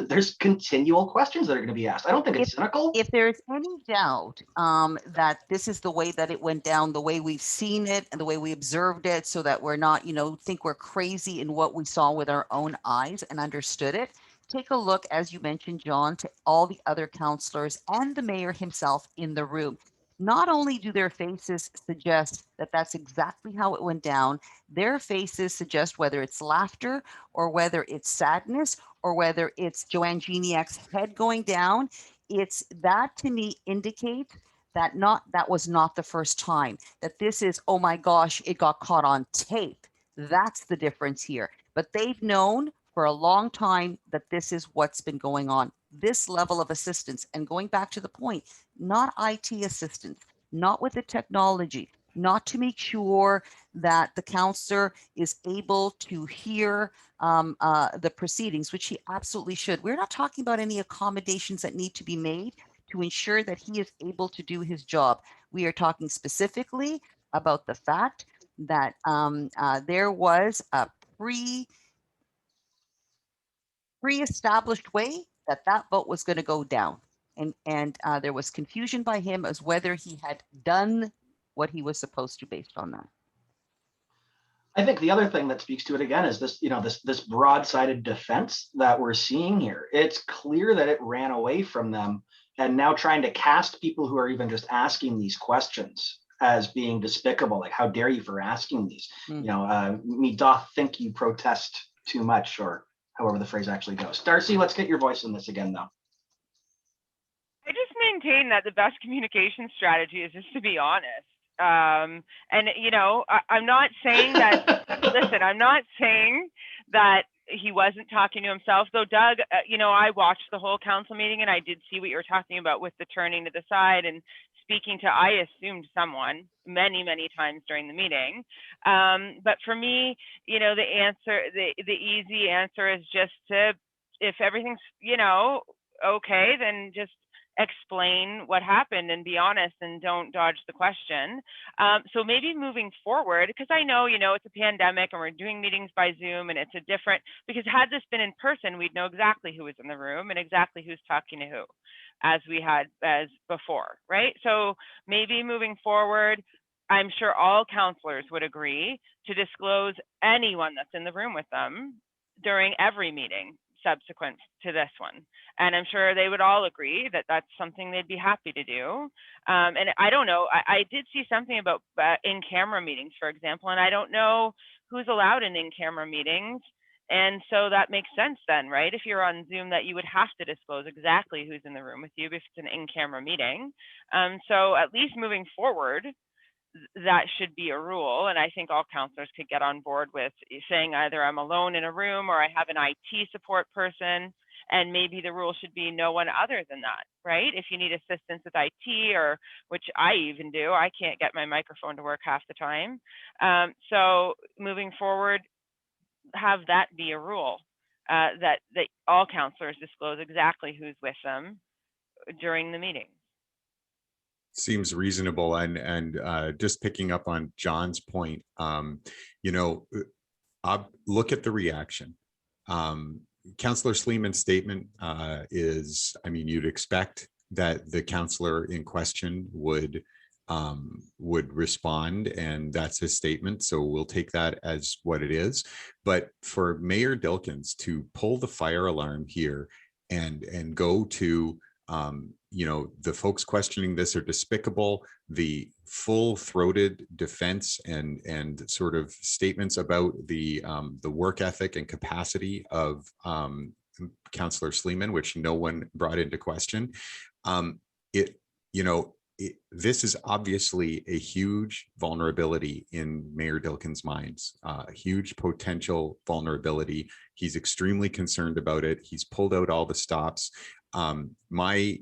there's continual questions that are going to be asked. I don't think it's cynical. If there's any doubt that this is the way that it went down, the way we've seen it and the way we observed it, so that we're not, think we're crazy in what we saw with our own eyes and understood it, take a look, as you mentioned, John, to all the other councillors and the mayor himself in the room. Not only do their faces suggest that that's exactly how it went down, their faces suggest whether it's laughter or whether it's sadness or whether it's Joanne Geniak's head going down. It's that, to me, indicates that that was not the first time, that this is, oh my gosh, it got caught on tape. That's the difference here. But they've known for a long time that this is what's been going on. This level of assistance, and going back to the point, not IT assistance, not with the technology, not to make sure that the counselor is able to hear the proceedings, which he absolutely should. We're not talking about any accommodations that need to be made to ensure that he is able to do his job. We are talking specifically about the fact that there was a pre-established way that vote was going to go down. And there was confusion by him as whether he had done what he was supposed to based on that. I think the other thing that speaks to it again is this, this broad-sided defense that we're seeing here. It's clear that it ran away from them and now trying to cast people who are even just asking these questions as being despicable. Like, how dare you for asking these? Me doth think you protest too much, or however the phrase actually goes. Darcie, let's get your voice in this again, though. I just maintain that the best communication strategy is just to be honest. And, I'm not saying that, listen, I'm not saying that he wasn't talking to himself, though, Doug, I watched the whole council meeting and I did see what you were talking about with the turning to the side and speaking to, I assumed, someone many, many times during the meeting. But for me, the answer, the easy answer is just to, if everything's, okay, then just explain what happened and be honest and don't dodge the question. So maybe moving forward, because I know, it's a pandemic and we're doing meetings by Zoom and it's because had this been in person, we'd know exactly who was in the room and exactly who's talking to who, as we had as before, right? So maybe moving forward, I'm sure all councillors would agree to disclose anyone that's in the room with them during every meeting subsequent to this one. And I'm sure they would all agree that that's something they'd be happy to do. And I don't know, I did see something about in-camera meetings, for example, and I don't know who's allowed in camera meetings. And so that makes sense then, right? If you're on Zoom, that you would have to disclose exactly who's in the room with you if it's an in-camera meeting. So at least moving forward, that should be a rule. And I think all councillors could get on board with saying either I'm alone in a room or I have an IT support person. And maybe the rule should be no one other than that, right? If you need assistance with IT, or which I even do, I can't get my microphone to work half the time. So moving forward, have that be a rule, that all councillors disclose exactly who's with them during the meeting. Seems reasonable. And just picking up on John's point, look at the reaction. Councillor Sleiman's statement is, you'd expect that the councillor in question would would respond, and that's his statement. So we'll take that as what it is. But for Mayor Dilkens to pull the fire alarm here and go to, the folks questioning this are despicable, the full-throated defense and sort of statements about the work ethic and capacity of Councillor Sleiman, which no one brought into question. This is obviously a huge vulnerability in Mayor Dilkens' minds, a huge potential vulnerability. He's extremely concerned about it. He's pulled out all the stops. My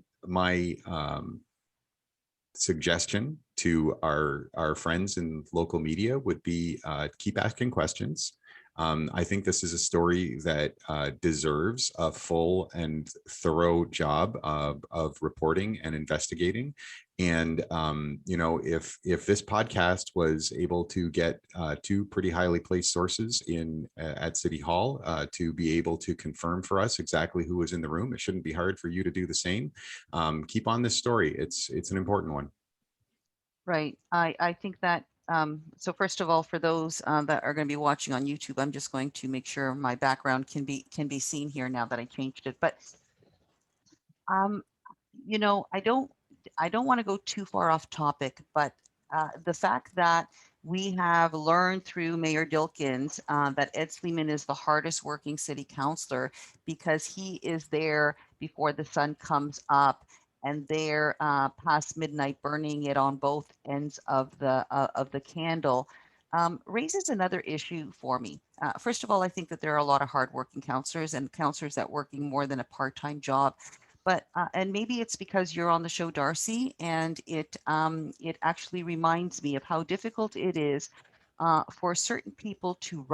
suggestion to our friends in local media would be keep asking questions. I think this is a story that deserves a full and thorough job of reporting and investigating. And, if this podcast was able to get two pretty highly placed sources at City Hall to be able to confirm for us exactly who was in the room, it shouldn't be hard for you to do the same. Keep on this story. It's an important one. Right. I think that, so first of all, for those that are going to be watching on YouTube, I'm just going to make sure my background can be seen here now that I changed it. But, I don't want to go too far off topic, but the fact that we have learned through Mayor Dilkens that Ed Sleiman is the hardest working city councillor because he is there before the sun comes up and there past midnight, burning it on both ends of the candle, raises another issue for me. First of all, I think that there are a lot of hardworking councillors and councillors that working more than a part-time job. But and maybe it's because you're on the show, Darcie, and it actually reminds me of how difficult it is for certain people to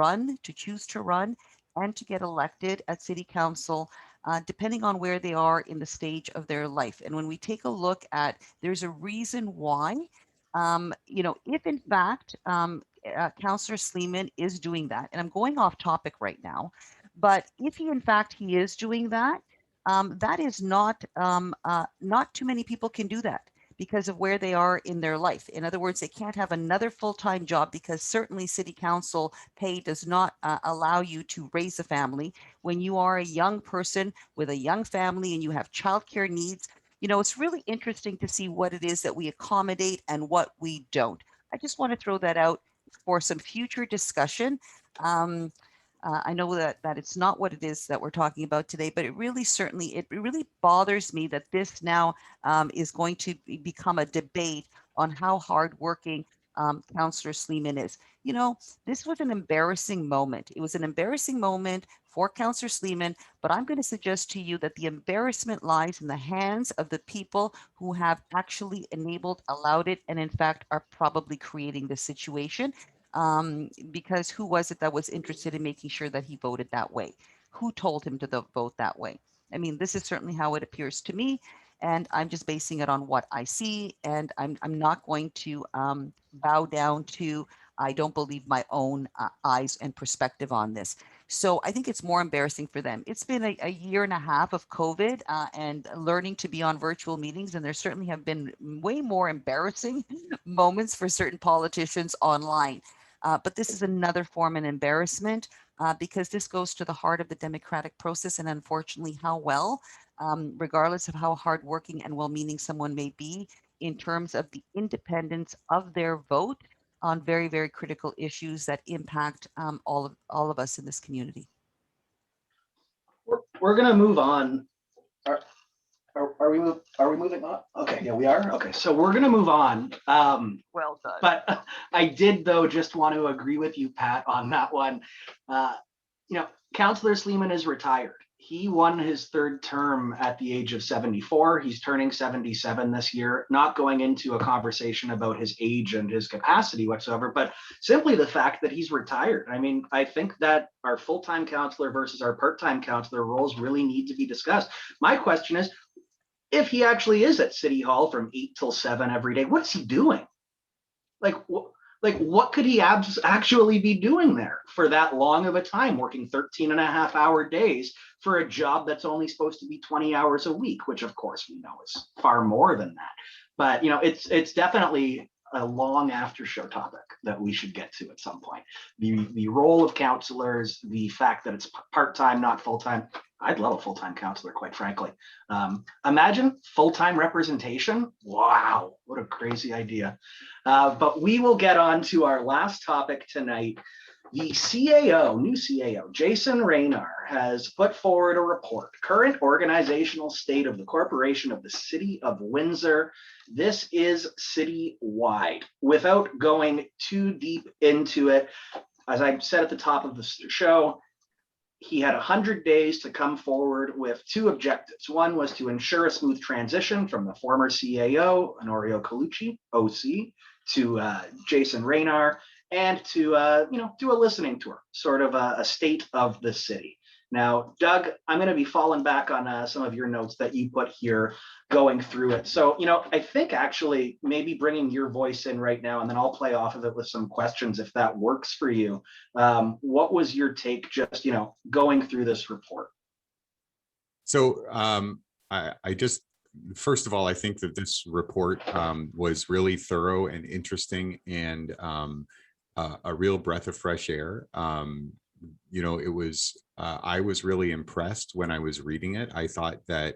choose to run, and to get elected at City Council, depending on where they are in the stage of their life. And when we take a look at, there's a reason why, if in fact Councillor Sleiman is doing that, and I'm going off topic right now, but if he in fact he is doing that. That is not too many people can do that because of where they are in their life. In other words, they can't have another full-time job because certainly city council pay does not allow you to raise a family. When you are a young person with a young family and you have childcare needs, it's really interesting to see what it is that we accommodate and what we don't. I just want to throw that out for some future discussion. I know that it's not what it is that we're talking about today, but it really bothers me that this now is going to become a debate on how hardworking Councillor Sleiman is. This was an embarrassing moment. It was an embarrassing moment for Councillor Sleiman, but I'm going to suggest to you that the embarrassment lies in the hands of the people who have actually allowed it, and in fact are probably creating the situation. Because who was it that was interested in making sure that he voted that way? Who told him to vote that way? I mean, this is certainly how it appears to me, and I'm just basing it on what I see, and I'm not going to bow down to, I don't believe my own eyes and perspective on this. So I think it's more embarrassing for them. It's been a year and a half of COVID and learning to be on virtual meetings, and there certainly have been way more embarrassing moments for certain politicians online. But this is another form of embarrassment because this goes to the heart of the democratic process, and unfortunately how well, regardless of how hardworking and well-meaning someone may be in terms of the independence of their vote on very, very critical issues that impact all of us in this community. We're going to move on. Are we moving on? Okay, yeah, we are. Okay, so we're going to move on. Well done. But I did, though, just want to agree with you, Pat, on that one. Councillor Sleiman is retired. He won his third term at the age of 74. He's turning 77 this year, not going into a conversation about his age and his capacity whatsoever, but simply the fact that he's retired. I mean, I think that our full-time councillor versus our part-time councillor roles really need to be discussed. My question is, if he actually is at City Hall from 8 till 7 every day, what's he doing? Like, Like, what could he actually be doing there for that long of a time, working 13.5-hour days for a job that's only supposed to be 20 hours a week, which of course we know is far more than that. But, it's definitely a long after show topic that we should get to at some point. The role of counselors, the fact that it's part-time, not full-time. I'd love a full-time counselor, quite frankly. Imagine full-time representation. Wow, what a crazy idea. But we will get on to our last topic tonight. The CAO, new CAO, Jason Reynar, has put forward a report, Current Organizational State of the Corporation of the City of Windsor. This is citywide. Without going too deep into it, as I said at the top of the show, he had 100 days to come forward with two objectives. One was to ensure a smooth transition from the former CAO, Honorio Colucci, OC, to Jason Reynar, and to do a listening tour, sort of a state of the city. Now, Doug, I'm going to be falling back on some of your notes that you put here going through it. So, I think actually maybe bringing your voice in right now, and then I'll play off of it with some questions if that works for you. What was your take just, going through this report? So I just, first of all, I think that this report was really thorough and interesting and a real breath of fresh air. It was, I was really impressed when I was reading it. I thought that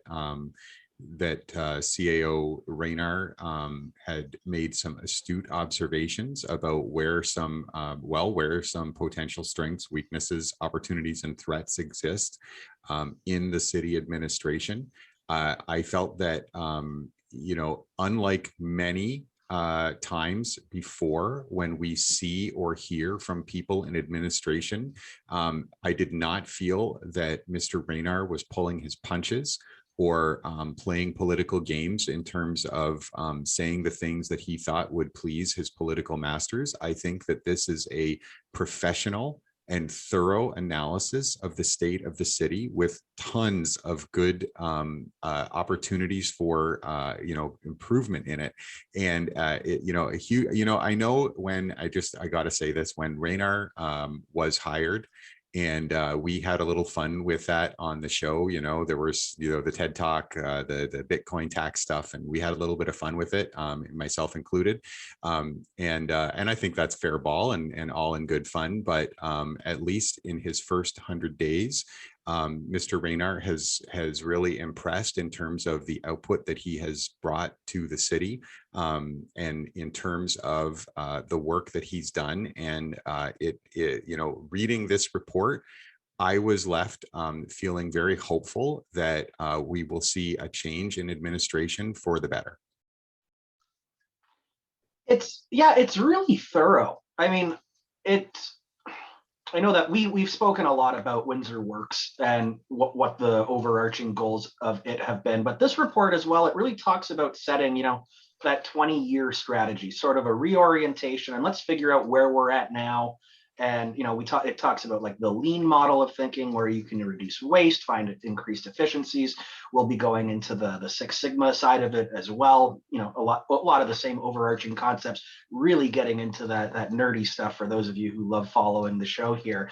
CAO Reynar had made some astute observations about where some potential strengths, weaknesses, opportunities, and threats exist in the city administration. I felt that, unlike many times before when we see or hear from people in administration, I did not feel that Mr. Reynar was pulling his punches or playing political games in terms of saying the things that he thought would please his political masters. I think that this is a professional and thorough analysis of the state of the city with tons of good opportunities for improvement in it. And I know when I got to say this, when Reynar was hired, and we had a little fun with that on the show. There was, the TED Talk, the Bitcoin tax stuff, and we had a little bit of fun with it, myself included. And I think that's fair ball and all in good fun. But at least in his first 100 days, Mr. Reynar has really impressed in terms of the output that he has brought to the city, and in terms of the work that he's done. And reading this report, I was left feeling very hopeful that we will see a change in administration for the better. It's really thorough. I mean, I know that we've spoken a lot about Windsor Works and what the overarching goals of it have been, but this report as well, it really talks about setting, that 20-year strategy, sort of a reorientation, and let's figure out where we're at now. And it talks about like the lean model of thinking, where you can reduce waste, find increased efficiencies. We'll be going into the Six Sigma side of it as well. A lot of the same overarching concepts, really getting into that nerdy stuff for those of you who love following the show here.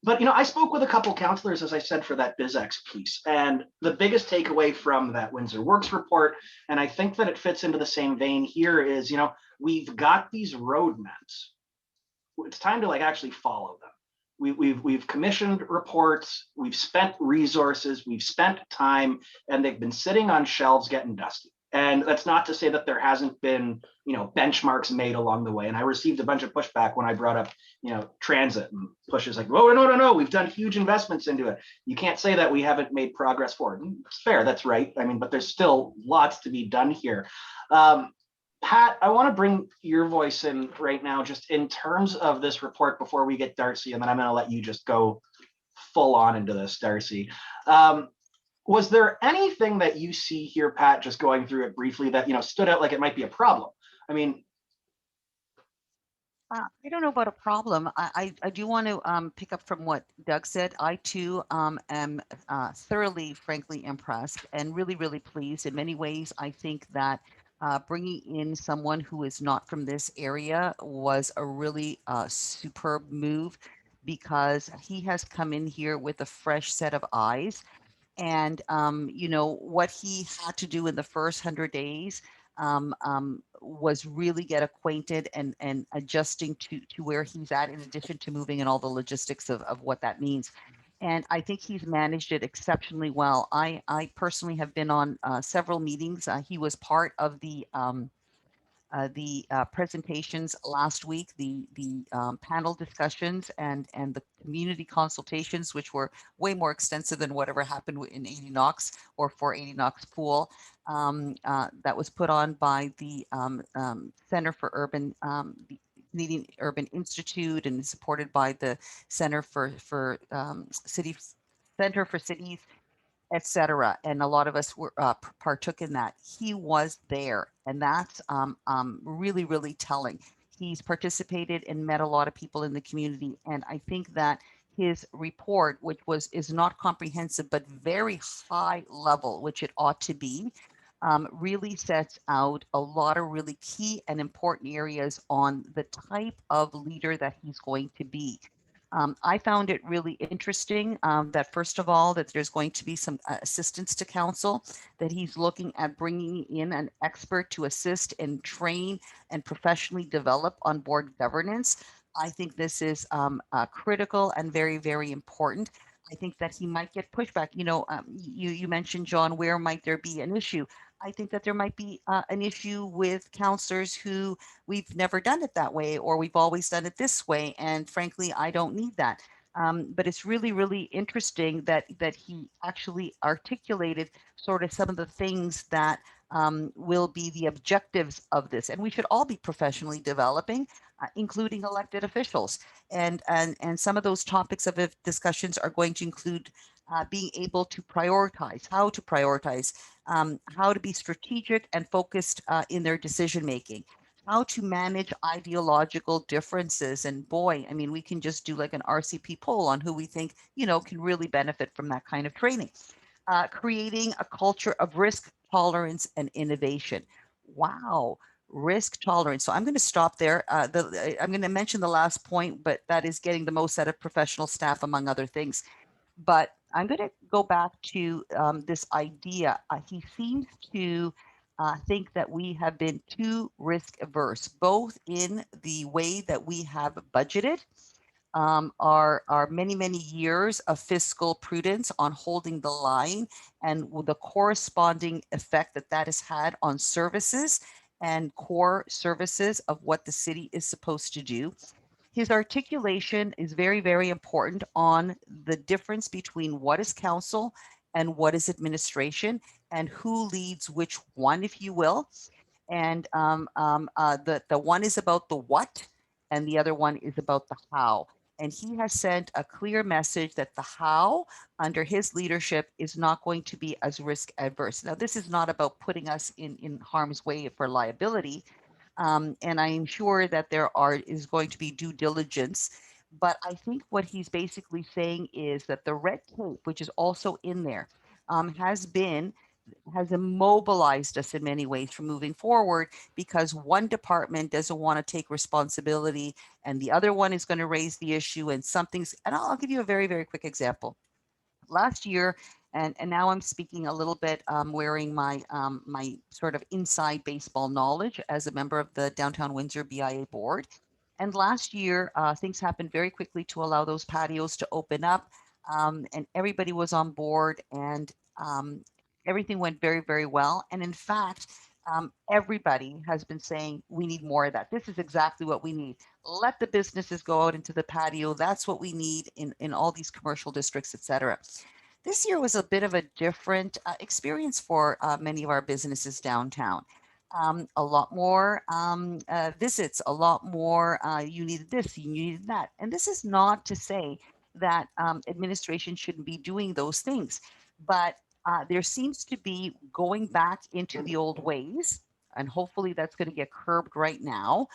But I spoke with a couple counselors, as I said, for that BizX piece, and the biggest takeaway from that Windsor Works report, and I think that it fits into the same vein here, is we've got these roadmaps. It's time to actually follow them. We've commissioned reports, we've spent resources, we've spent time, and they've been sitting on shelves getting dusty. And that's not to say that there hasn't been, benchmarks made along the way. And I received a bunch of pushback when I brought up, transit, and push is like, oh, no, we've done huge investments into it. You can't say that we haven't made progress forward. It's fair, that's right. I mean, but there's still lots to be done here. Pat, I want to bring your voice in right now, just in terms of this report before we get Darcie, and then I'm going to let you just go full on into this, Darcie. Was there anything that you see here, Pat, just going through it briefly, that stood out like it might be a problem? I mean, I don't know about a problem. I do want to pick up from what Doug said. I too am thoroughly, frankly, impressed and really, really pleased. In many ways, I think that bringing in someone who is not from this area was a really superb move because he has come in here with a fresh set of eyes. And, what he had to do in the first 100 days was really get acquainted and adjusting to where he's at, in addition to moving and all the logistics of what that means. And I think he's managed it exceptionally well. I personally have been on several meetings. He was part of the presentations last week, the panel discussions and the community consultations, which were way more extensive than whatever happened in Adie Knox or for Adie Knox Pool. That was put on by the Center for Urban the Canadian Urban Institute and supported by the Center for City Center for Cities, etc. And a lot of us were partook in that. He was there, and that's really, really telling. He's participated and met a lot of people in the community, and I think that his report, which is not comprehensive but very high level, which it ought to be, really sets out a lot of really key and important areas on the type of leader that he's going to be. I found it really interesting that first of all, that there's going to be some assistance to council, that he's looking at bringing in an expert to assist and train and professionally develop on board governance. I think this is critical and very, very important. I think that he might get pushback. You mentioned, John, where might there be an issue? I think that there might be an issue with councillors who we've never done it that way, or we've always done it this way. And frankly, I don't need that. But it's really, really interesting that he actually articulated sort of some of the things that will be the objectives of this. And we should all be professionally developing, including elected officials. And some of those topics of discussions are going to include being able to prioritize, how to be strategic and focused in their decision making, how to manage ideological differences. And boy, I mean, we can just do like an RCP poll on who we think, can really benefit from that kind of training. Creating a culture of risk tolerance and innovation. Wow, risk tolerance. So I'm going to stop there. I'm going to mention the last point, but that is getting the most out of professional staff, among other things. But I'm going to go back to this idea. He seems to think that we have been too risk averse, both in the way that we have budgeted our many, many years of fiscal prudence on holding the line and the corresponding effect that that has had on services and core services of what the city is supposed to do. His articulation is very, very important on the difference between what is council and what is administration and who leads which one, if you will. And the one is about the what and the other one is about the how. And he has sent a clear message that the how under his leadership is not going to be as risk adverse. Now, this is not about putting us in harm's way for liability. And I am sure that there is going to be due diligence. But I think what he's basically saying is that the red tape, which is also in there, has immobilized us in many ways from moving forward, because one department doesn't want to take responsibility and the other one is going to raise the issue and I'll give you a very, very quick example. Last year, and now I'm speaking a little bit wearing my my sort of inside baseball knowledge as a member of the Downtown Windsor BIA board. And last year, things happened very quickly to allow those patios to open up, and everybody was on board, and everything went very, very well. And in fact, everybody has been saying we need more of that. This is exactly what we need. Let the businesses go out into the patio. That's what we need in all these commercial districts, et cetera. This year was a bit of a different experience for many of our businesses downtown. A lot more visits, a lot more you needed this, you needed that. And this is not to say that administration shouldn't be doing those things, but there seems to be going back into the old ways, and hopefully that's going to get curbed right now,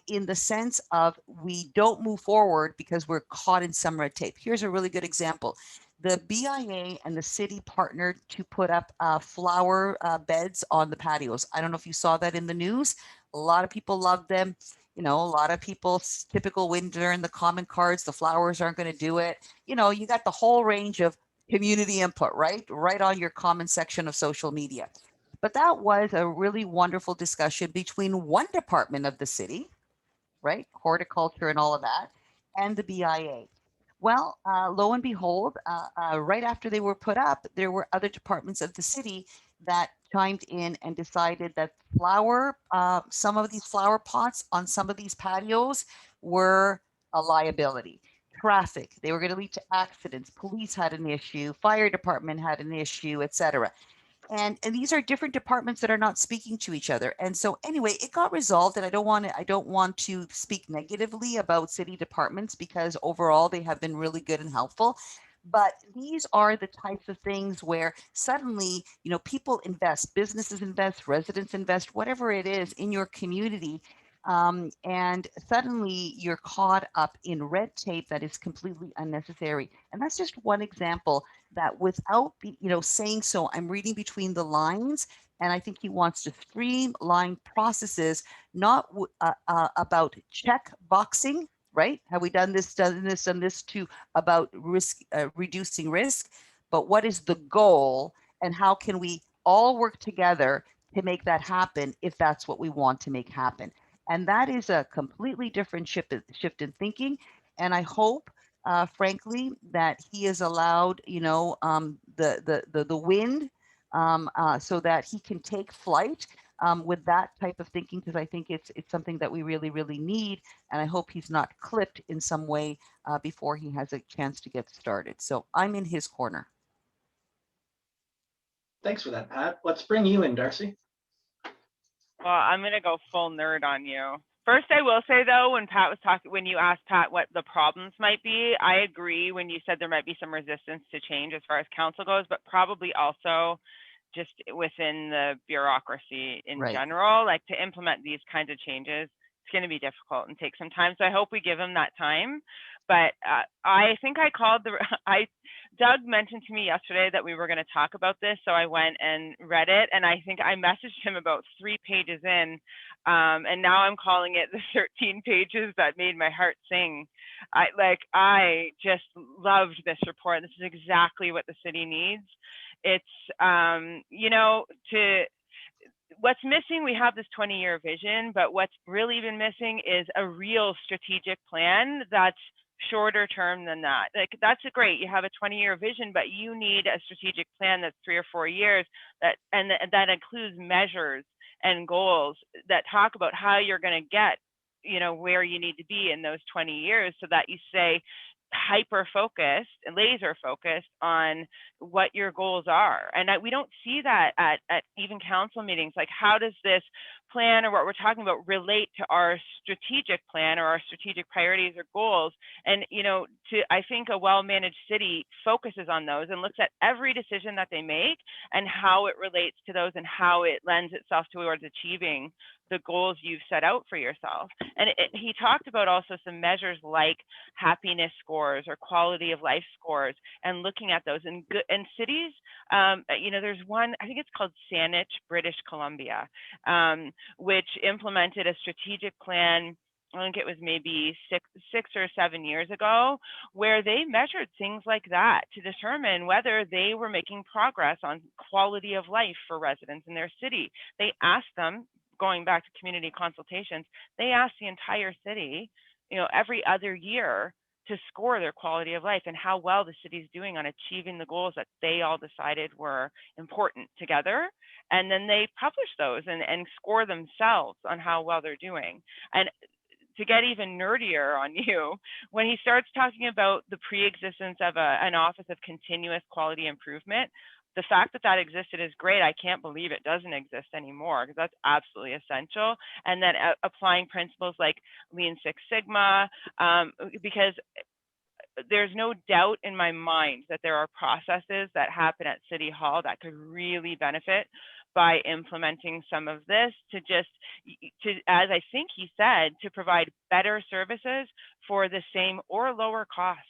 in the sense of we don't move forward because we're caught in some red tape. Here's a really good example. the BIA and the city partnered to put up flower beds on the patios. I don't know if you saw that in the news. A lot of people loved them. You know, a lot of people, typical winter in the common cards, the flowers aren't going to do it. You know, you got the whole range of community input, right? Right on your comment section of social media. But that was a really wonderful discussion between one department of the city, right? Horticulture and all of that, and the BIA. Well, lo and behold, right after they were put up, there were other departments of the city that chimed in and decided that some of these flower pots on some of these patios were a liability. Traffic, they were going to lead to accidents. Police had an issue, fire department had an issue, etc. And these are different departments that are not speaking to each other. And so anyway, it got resolved, and I don't want to speak negatively about city departments, because overall they have been really good and helpful. But these are the types of things where suddenly, you know, people invest, businesses invest, residents invest, whatever it is in your community. And suddenly you're caught up in red tape that is completely unnecessary. And that's just one example that, without saying so, I'm reading between the lines, and I think he wants to streamline processes, not about check boxing, right? Have we done this to about risk, reducing risk, but what is the goal, and how can we all work together to make that happen if that's what we want to make happen? And that is a completely different shift in thinking. And I hope, frankly, that he is allowed, the wind, so that he can take flight with that type of thinking, because I think it's something that we really, really need. And I hope he's not clipped in some way before he has a chance to get started. So I'm in his corner. Thanks for that, Pat. Let's bring you in, Darcie. Well, I'm going to go full nerd on you. First, I will say, though, when you asked Pat what the problems might be, I agree when you said there might be some resistance to change as far as council goes, but probably also just within the bureaucracy in general, like to implement these kinds of changes, it's going to be difficult and take some time. So I hope we give him that time. But I think Doug mentioned to me yesterday that we were going to talk about this, so I went and read it, and I think I messaged him about 3 pages in, and now I'm calling it the 13 pages that made my heart sing. I just loved this report. This is exactly what the city needs. It's what's missing, we have this 20-year vision, but what's really been missing is a real strategic plan that's shorter term than that. Like, that's great, you have a 20-year vision, but you need a strategic plan that's 3 or 4 years that includes measures and goals that talk about how you're going to get, where you need to be in those 20 years, so that you stay hyper focused and laser focused on what your goals are. And we don't see that at even council meetings. Like, how does this plan or what we're talking about relate to our strategic plan or our strategic priorities or goals? And I think a well-managed city focuses on those and looks at every decision that they make and how it relates to those and how it lends itself towards achieving the goals you've set out for yourself. And he talked about also some measures like happiness scores or quality of life scores, and looking at those in cities. There's one, I think it's called Saanich, British Columbia, which implemented a strategic plan, I think it was maybe six or 7 years ago, where they measured things like that to determine whether they were making progress on quality of life for residents in their city. They asked them, going back to community consultations, they asked the entire city, every other year, to score their quality of life and how well the city's doing on achieving the goals that they all decided were important together. And then they publish those and score themselves on how well they're doing. And to get even nerdier on you, when he starts talking about the pre-existence of an Office of Continuous Quality Improvement, the fact that existed is great. I can't believe it doesn't exist anymore, because that's absolutely essential. And then applying principles like Lean Six Sigma, because there's no doubt in my mind that there are processes that happen at City Hall that could really benefit by implementing some of this to as I think he said, to provide better services for the same or lower costs.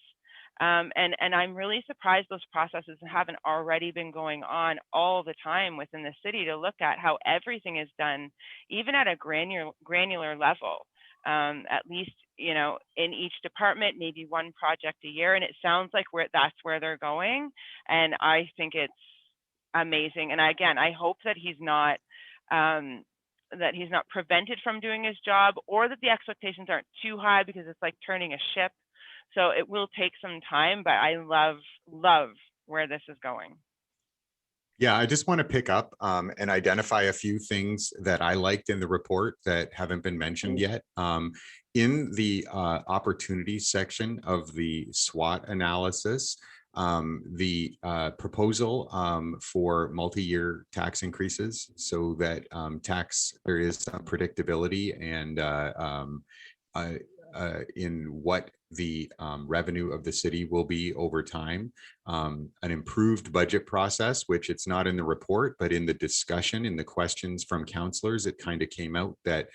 And I'm really surprised those processes haven't already been going on all the time within the city to look at how everything is done, even at a granular level. At least, you know, in each department, maybe one project a year. And it sounds like that's where they're going. And I think it's amazing. And again, I hope that he's not prevented from doing his job, or that the expectations aren't too high, because it's like turning a ship. So it will take some time, but I love where this is going. Yeah, I just want to pick up and identify a few things that I liked in the report that haven't been mentioned yet. In the opportunities section of the SWOT analysis, the proposal for multi-year tax increases, so that there is some predictability and in what the revenue of the city will be over time. An improved budget process, which it's not in the report, but in the discussion, in the questions from councillors, it kind of came out that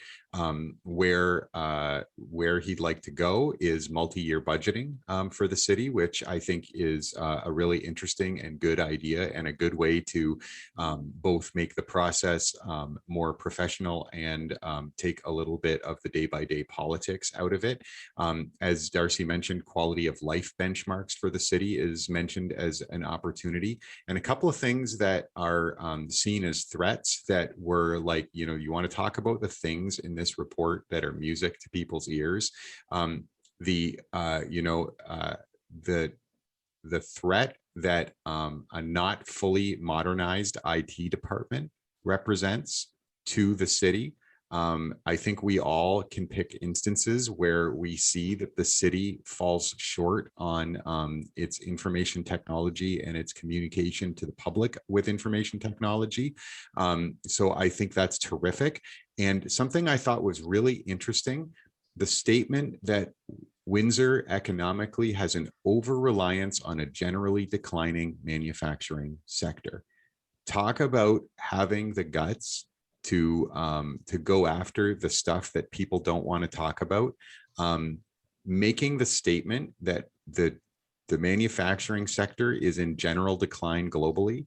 where he'd like to go is multi-year budgeting for the city, which I think is a really interesting and good idea, and a good way to both make the process more professional and take a little bit of the day-by-day politics out of it. As Darcie mentioned, quality of life benchmarks for the city is mentioned as an opportunity, and a couple of things that are seen as threats that were like, you know, you want to talk about the things in this report that are music to people's ears. The threat that a not fully modernized IT department represents to the city. I think we all can pick instances where we see that the city falls short on its information technology and its communication to the public with information technology. So I think that's terrific. And something I thought was really interesting, the statement that Windsor economically has an over-reliance on a generally declining manufacturing sector. Talk about having the guts to go after the stuff that people don't want to talk about. Making the statement that the manufacturing sector is in general decline globally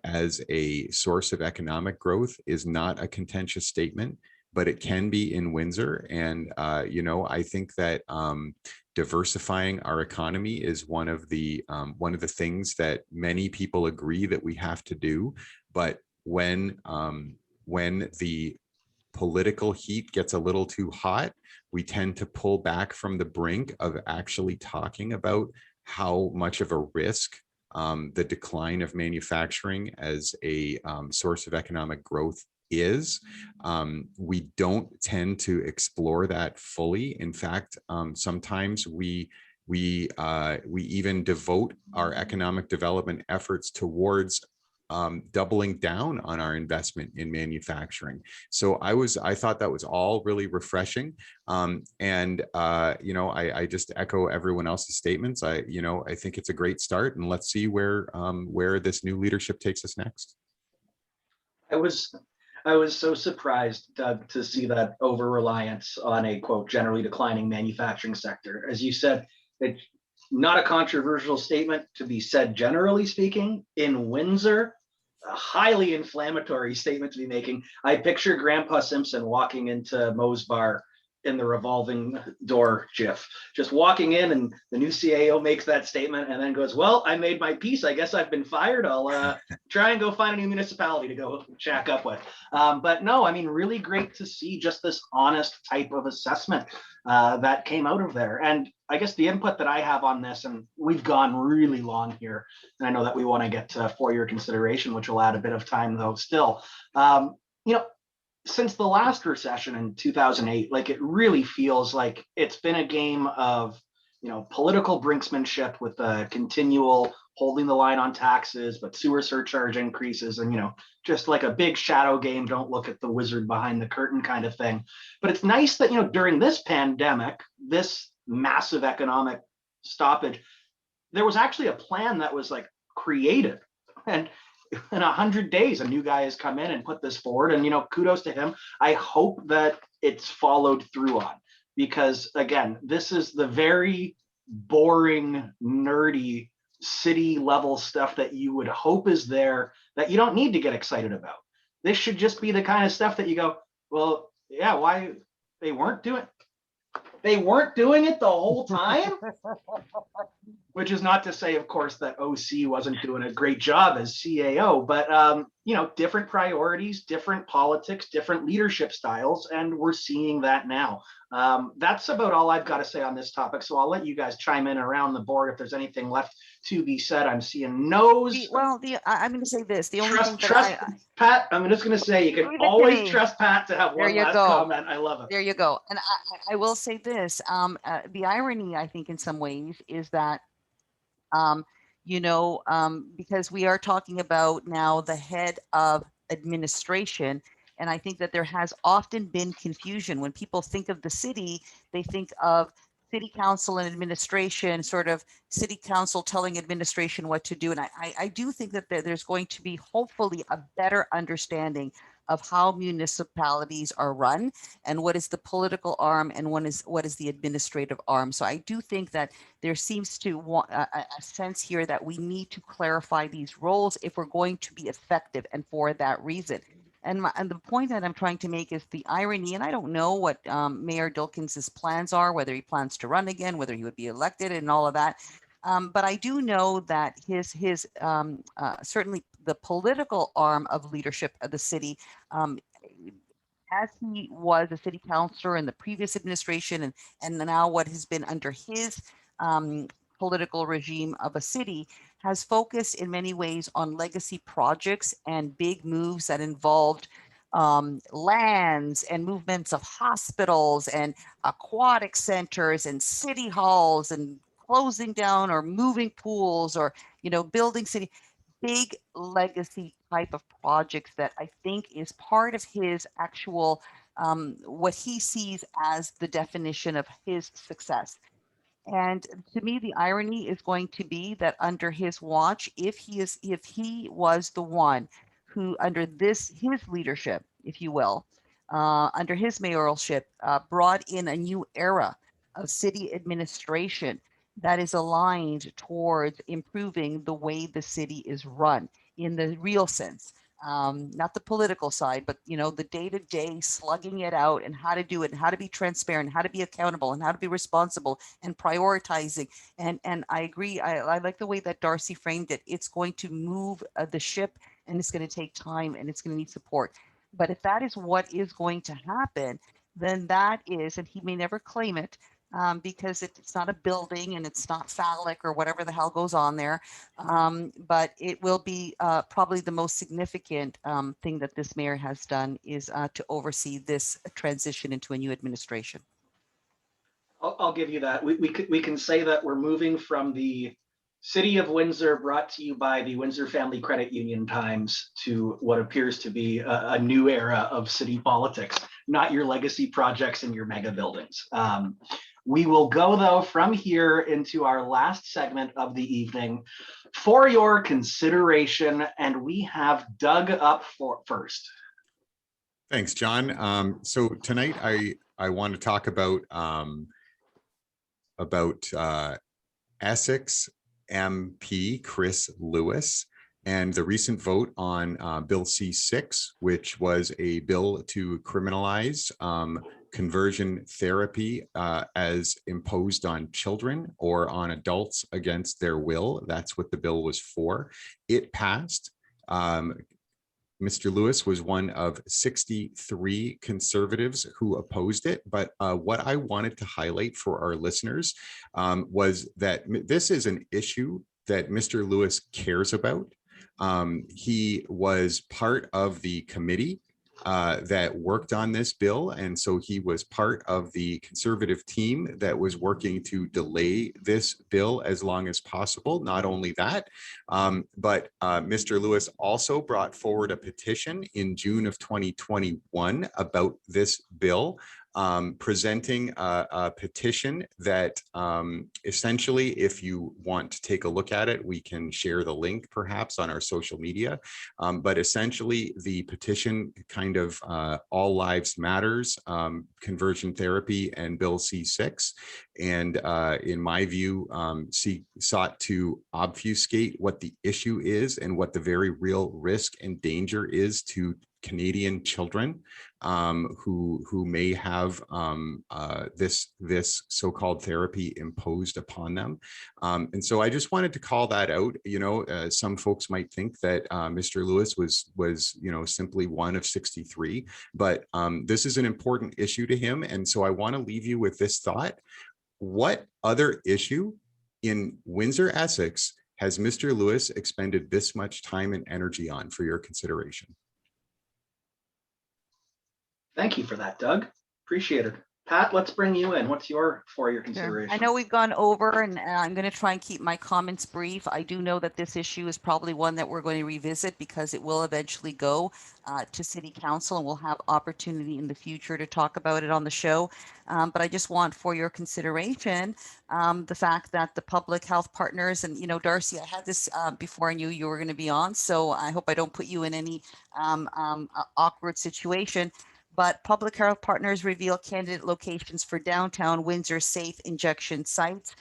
as a source of economic growth is not a contentious statement, but it can be in Windsor. And, you know, I think that diversifying our economy is one of the things that many people agree that we have to do. But when the political heat gets a little too hot, we tend to pull back from the brink of actually talking about how much of a risk the decline of manufacturing as a source of economic growth is. We don't tend to explore that fully. In fact, sometimes we even devote our economic development efforts towards doubling down on our investment in manufacturing. So I thought that was all really refreshing. And you know, I just echo everyone else's statements. I think it's a great start, and let's see where this new leadership takes us next. I was so surprised, Doug, to see that over-reliance on a, quote, generally declining manufacturing sector. As you said, it's not a controversial statement to be said, generally speaking. In Windsor, a highly inflammatory statement to be making. I picture Grandpa Simpson walking into Moe's Bar in the revolving door gif, just walking in, and the new CAO makes that statement and then goes, well, I made my peace. I guess I've been fired. I'll try and go find a new municipality to go shack up with. But no, I mean, really great to see just this honest type of assessment that came out of there. And I guess the input that I have on this, and we've gone really long here, and I know that we want to get for your consideration, which will add a bit of time though still. You know, since the last recession in 2008, like, it really feels like it's been a game of, you know, political brinksmanship with the continual holding the line on taxes, but sewer surcharge increases, and, you know, just like a big shadow game, don't look at the wizard behind the curtain kind of thing. But it's nice that, you know, during this pandemic, this massive economic stoppage, there was actually a plan that was like created, and in 100 days, a new guy has come in and put this forward, and, you know, kudos to him. I hope that it's followed through on, because again, this is the very boring, nerdy, city level stuff that you would hope is there that you don't need to get excited about. This should just be the kind of stuff that you go, well, yeah, why they weren't doing it the whole time? Which is not to say, of course, that OC wasn't doing a great job as CAO, but you know, different priorities, different politics, different leadership styles, and we're seeing that now. That's about all I've got to say on this topic. So I'll let you guys chime in around the board if there's anything left to be said. I'm seeing no's. I'm going to say this. The only thing Trust Pat. I'm just going to say you can always trust Pat to have one last comment. I love it. There you go. And I will say this. The irony, I think, in some ways, is that because we are talking about now the head of administration. And I think that there has often been confusion when people think of the city, they think of city council and administration, sort of city council telling administration what to do. And I do think that there's going to be hopefully a better understanding of how municipalities are run and what is the political arm and what is the administrative arm. So I do think that there seems to a sense here that we need to clarify these roles if we're going to be effective, and for that reason. And the point that I'm trying to make is the irony, and I don't know what Mayor Dilkins's plans are, whether he plans to run again, whether he would be elected and all of that. But I do know that his certainly the political arm of leadership of the city, as he was a city councillor in the previous administration and now what has been under his political regime of a city, has focused in many ways on legacy projects and big moves that involved lands and movements of hospitals and aquatic centers and city halls and closing down or moving pools or, building city, big legacy type of projects that I think is part of his actual, what he sees as the definition of his success. And to me, the irony is going to be that under his watch, if he was the one who, under his leadership, if you will, under his mayoralship, brought in a new era of city administration that is aligned towards improving the way the city is run in the real sense. Not the political side, but the day-to-day slugging it out and how to do it and how to be transparent, how to be accountable and how to be responsible and prioritizing. And I agree. I like the way that Darcie framed it. It's going to move the ship, and it's going to take time, and it's going to need support. But if that is what is going to happen, then that is, and he may never claim it, because it's not a building and it's not phallic or whatever the hell goes on there. But it will be probably the most significant thing that this mayor has done is to oversee this transition into a new administration. I'll give you that. We can say that we're moving from the City of Windsor, brought to you by the Windsor Family Credit Union times, to what appears to be a new era of city politics, not your legacy projects and your mega buildings. We will go, though, from here into our last segment of the evening for your consideration, and we have Doug up first. Thanks, John. So tonight I want to talk about Essex MP Chris Lewis and the recent vote on Bill C6, which was a bill to criminalize conversion therapy as imposed on children or on adults against their will. That's what the bill was for. It passed. Mr. Lewis was one of 63 conservatives who opposed it. But what I wanted to highlight for our listeners was that this is an issue that Mr. Lewis cares about. He was part of the committee that worked on this bill. And so he was part of the conservative team that was working to delay this bill as long as possible. Not only that, but Mr. Lewis also brought forward a petition in June of 2021 about this bill presenting a petition that essentially, if you want to take a look at it, we can share the link perhaps on our social media. But essentially, the petition kind of All Lives Matters, conversion therapy, and Bill C6. And in my view, sought to obfuscate what the issue is and what the very real risk and danger is to Canadian children who may have this so-called therapy imposed upon them. And so I just wanted to call that out. You know, some folks might think that Mr. Lewis was you know, simply one of 63, but this is an important issue to him. And so I want to leave you with this thought. What other issue in Windsor, Essex has Mr. Lewis expended this much time and energy on for your consideration? Thank you for that, Doug. Appreciate it. Pat, let's bring you in. What's your consideration? I know we've gone over, and I'm going to try and keep my comments brief. I do know that this issue is probably one that we're going to revisit because it will eventually go to City Council, and we'll have opportunity in the future to talk about it on the show. But I just want for your consideration the fact that the public health partners, and, you know, Darcie, I had this before I knew you were going to be on, so I hope I don't put you in any awkward situation. But public health partners reveal candidate locations for downtown Windsor safe injection sites.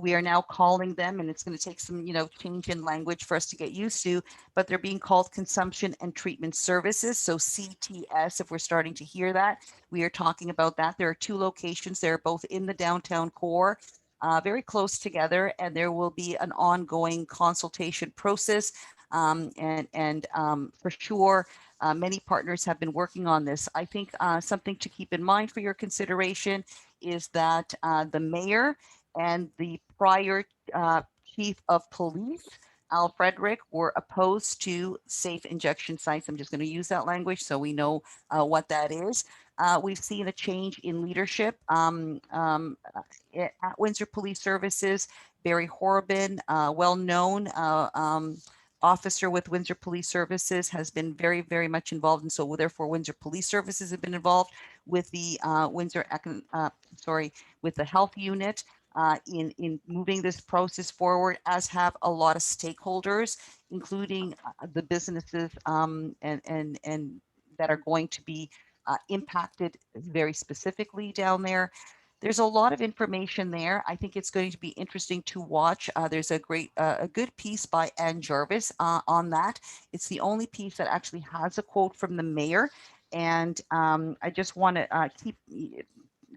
We are now calling them, and it's going to take some, you know, change in language for us to get used to, but they're being called consumption and treatment services. So CTS, if we're starting to hear that, we are talking about that. There are two locations. They're both in the downtown core, very close together, and there will be an ongoing consultation process. And for sure, many partners have been working on this. I think something to keep in mind for your consideration is that the mayor and the prior chief of police, Al Frederick, were opposed to safe injection sites. I'm just going to use that language so we know what that is. We've seen a change in leadership at Windsor Police Services. Barry Horrobin, well-known officer with Windsor Police Services, has been very, very much involved, and so therefore Windsor Police Services have been involved with the with the health unit in moving this process forward, as have a lot of stakeholders, including the businesses and that are going to be impacted very specifically down there. There's a lot of information there. I think it's going to be interesting to watch. There's a good piece by Ann Jarvis on that. It's the only piece that actually has a quote from the mayor. And I just want to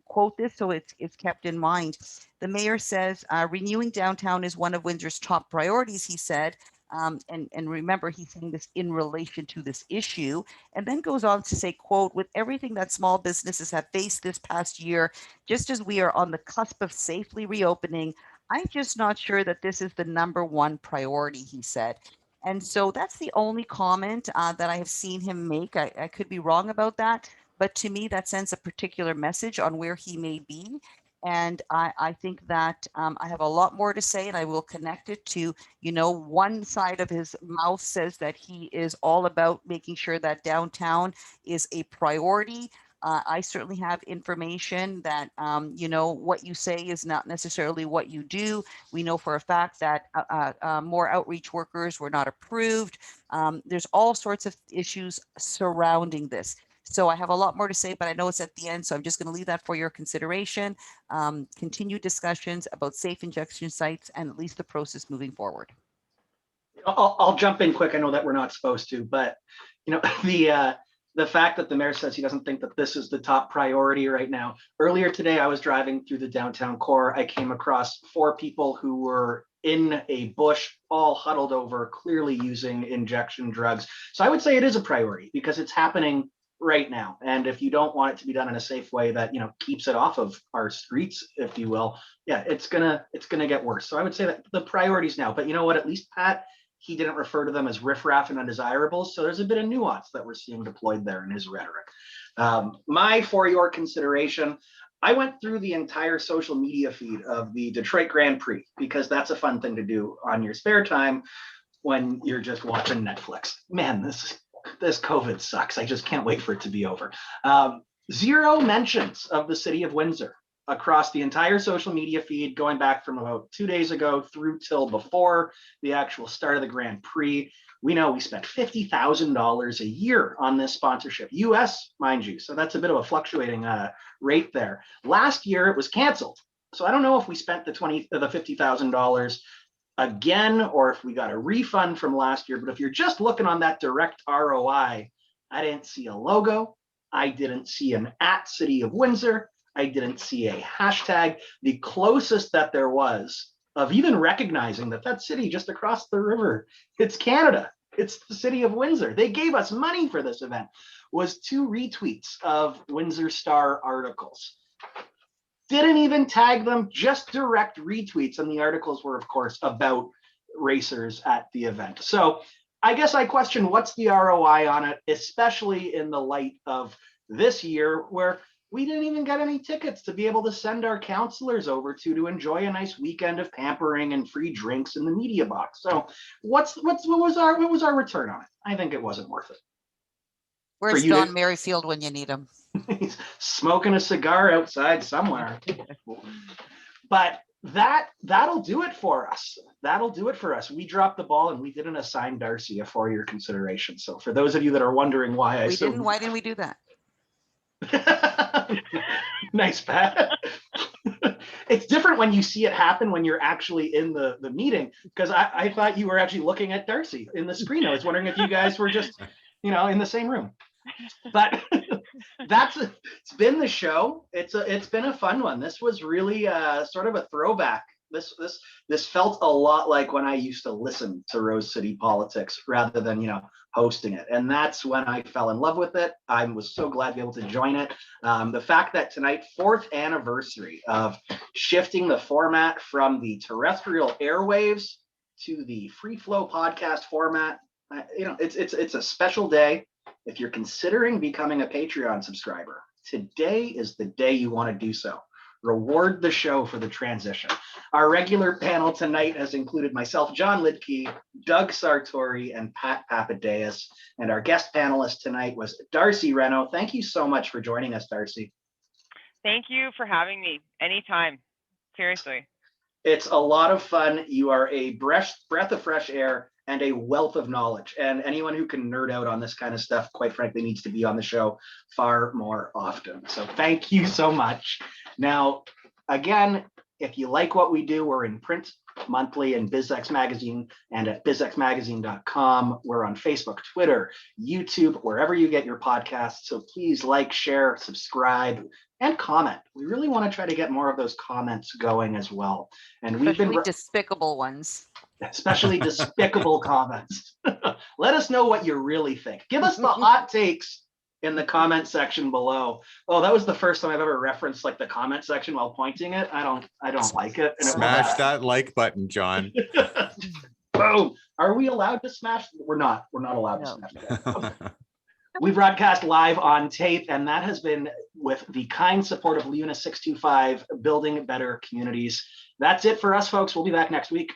quote this so it's kept in mind. The mayor says, renewing downtown is one of Windsor's top priorities, he said. And remember, he's saying this in relation to this issue, and then goes on to say, quote, with everything that small businesses have faced this past year, just as we are on the cusp of safely reopening, I'm just not sure that this is the #1 priority, he said. And so that's the only comment that I have seen him make. I could be wrong about that, but to me, that sends a particular message on where he may be. And I think that I have a lot more to say, and I will connect it to, you know, one side of his mouth says that he is all about making sure that downtown is a priority. I certainly have information that, you know, what you say is not necessarily what you do. We know for a fact that more outreach workers were not approved. There's all sorts of issues surrounding this. So I have a lot more to say, but I know it's at the end, so I'm just going to leave that for your consideration. Continue discussions about safe injection sites and at least the process moving forward. I'll jump in quick. I know that we're not supposed to, but you know, the fact that the mayor says he doesn't think that this is the top priority right now. Earlier today, I was driving through the downtown core. I came across 4 people who were in a bush, all huddled over, clearly using injection drugs. So I would say it is a priority because it's happening right now. And if you don't want it to be done in a safe way that, you know, keeps it off of our streets, if you will, yeah, it's gonna get worse. So I would say that the priorities now, but you know what, at least Pat, he didn't refer to them as riffraff and undesirables. So there's a bit of nuance that we're seeing deployed there in his rhetoric. For your consideration, I went through the entire social media feed of the Detroit Grand Prix because that's a fun thing to do on your spare time when you're just watching Netflix. Man, this COVID sucks. I just can't wait for it to be over. Zero mentions of the city of Windsor across the entire social media feed, going back from about 2 days ago through till before the actual start of the Grand Prix. We know we spent $50,000 a year on this sponsorship, US, mind you. So that's a bit of a fluctuating rate there. Last year it was canceled. So I don't know if we spent the $50,000 again, or if we got a refund from last year. But if you're just looking on that direct ROI, I didn't see a logo. I didn't see an @City of Windsor. I didn't see a hashtag. The closest that there was of even recognizing that city just across the river, it's Canada. It's the city of Windsor. They gave us money for this event, was 2 retweets of Windsor Star articles. Didn't even tag them, just direct retweets. And the articles were, of course, about racers at the event. So I guess I question what's the ROI on it, especially in the light of this year where we didn't even get any tickets to be able to send our counselors over to enjoy a nice weekend of pampering and free drinks in the media box. So what was our return on it? I think it wasn't worth it. Where's John Merrifield when you need him? He's smoking a cigar outside somewhere. But that'll do it for us. That'll do it for us. We dropped the ball and we didn't assign Darcie a 4-year consideration. So for those of you that are wondering why why didn't we do that? Nice, Pat. It's different when you see it happen when you're actually in the meeting, because I thought you were actually looking at Darcie in the screen. I was wondering if you guys were just, in the same room. But it's been the show. It's been a fun one. This was really sort of a throwback. This felt a lot like when I used to listen to Rose City politics rather than hosting it, and that's when I fell in love with it. I was so glad to be able to join it. The fact that tonight, 4th anniversary of shifting the format from the terrestrial airwaves to the free flow podcast format, it's a special day. If you're considering becoming a Patreon subscriber, today is the day you want to do so. Reward the show for the transition. Our regular panel tonight has included myself, John Lidke, Doug Sartori, and Pat Papadeus. And our guest panelist tonight was Darcie Renaud. Thank you so much for joining us, Darcie. Thank you for having me. Anytime. Seriously. It's a lot of fun. You are a breath of fresh air and a wealth of knowledge. And anyone who can nerd out on this kind of stuff, quite frankly, needs to be on the show far more often. So thank you so much. Now, again, if you like what we do, we're in print monthly in BizX Magazine and at bizxmagazine.com. We're on Facebook, Twitter, YouTube, wherever you get your podcasts. So please like, share, subscribe, and comment. We really want to try to get more of those comments going as well. And we've been despicable ones. Especially despicable comments. Let us know what you really think. Give us the hot takes in the comment section below. Oh, that was the first time I've ever referenced like the comment section while pointing it. I don't like it. And smash that like button, John. Boom. Are we allowed to smash? We're not allowed to smash that. We broadcast live on tape, and that has been with the kind support of Luna 625, building better communities. That's it for us, folks. We'll be back next week.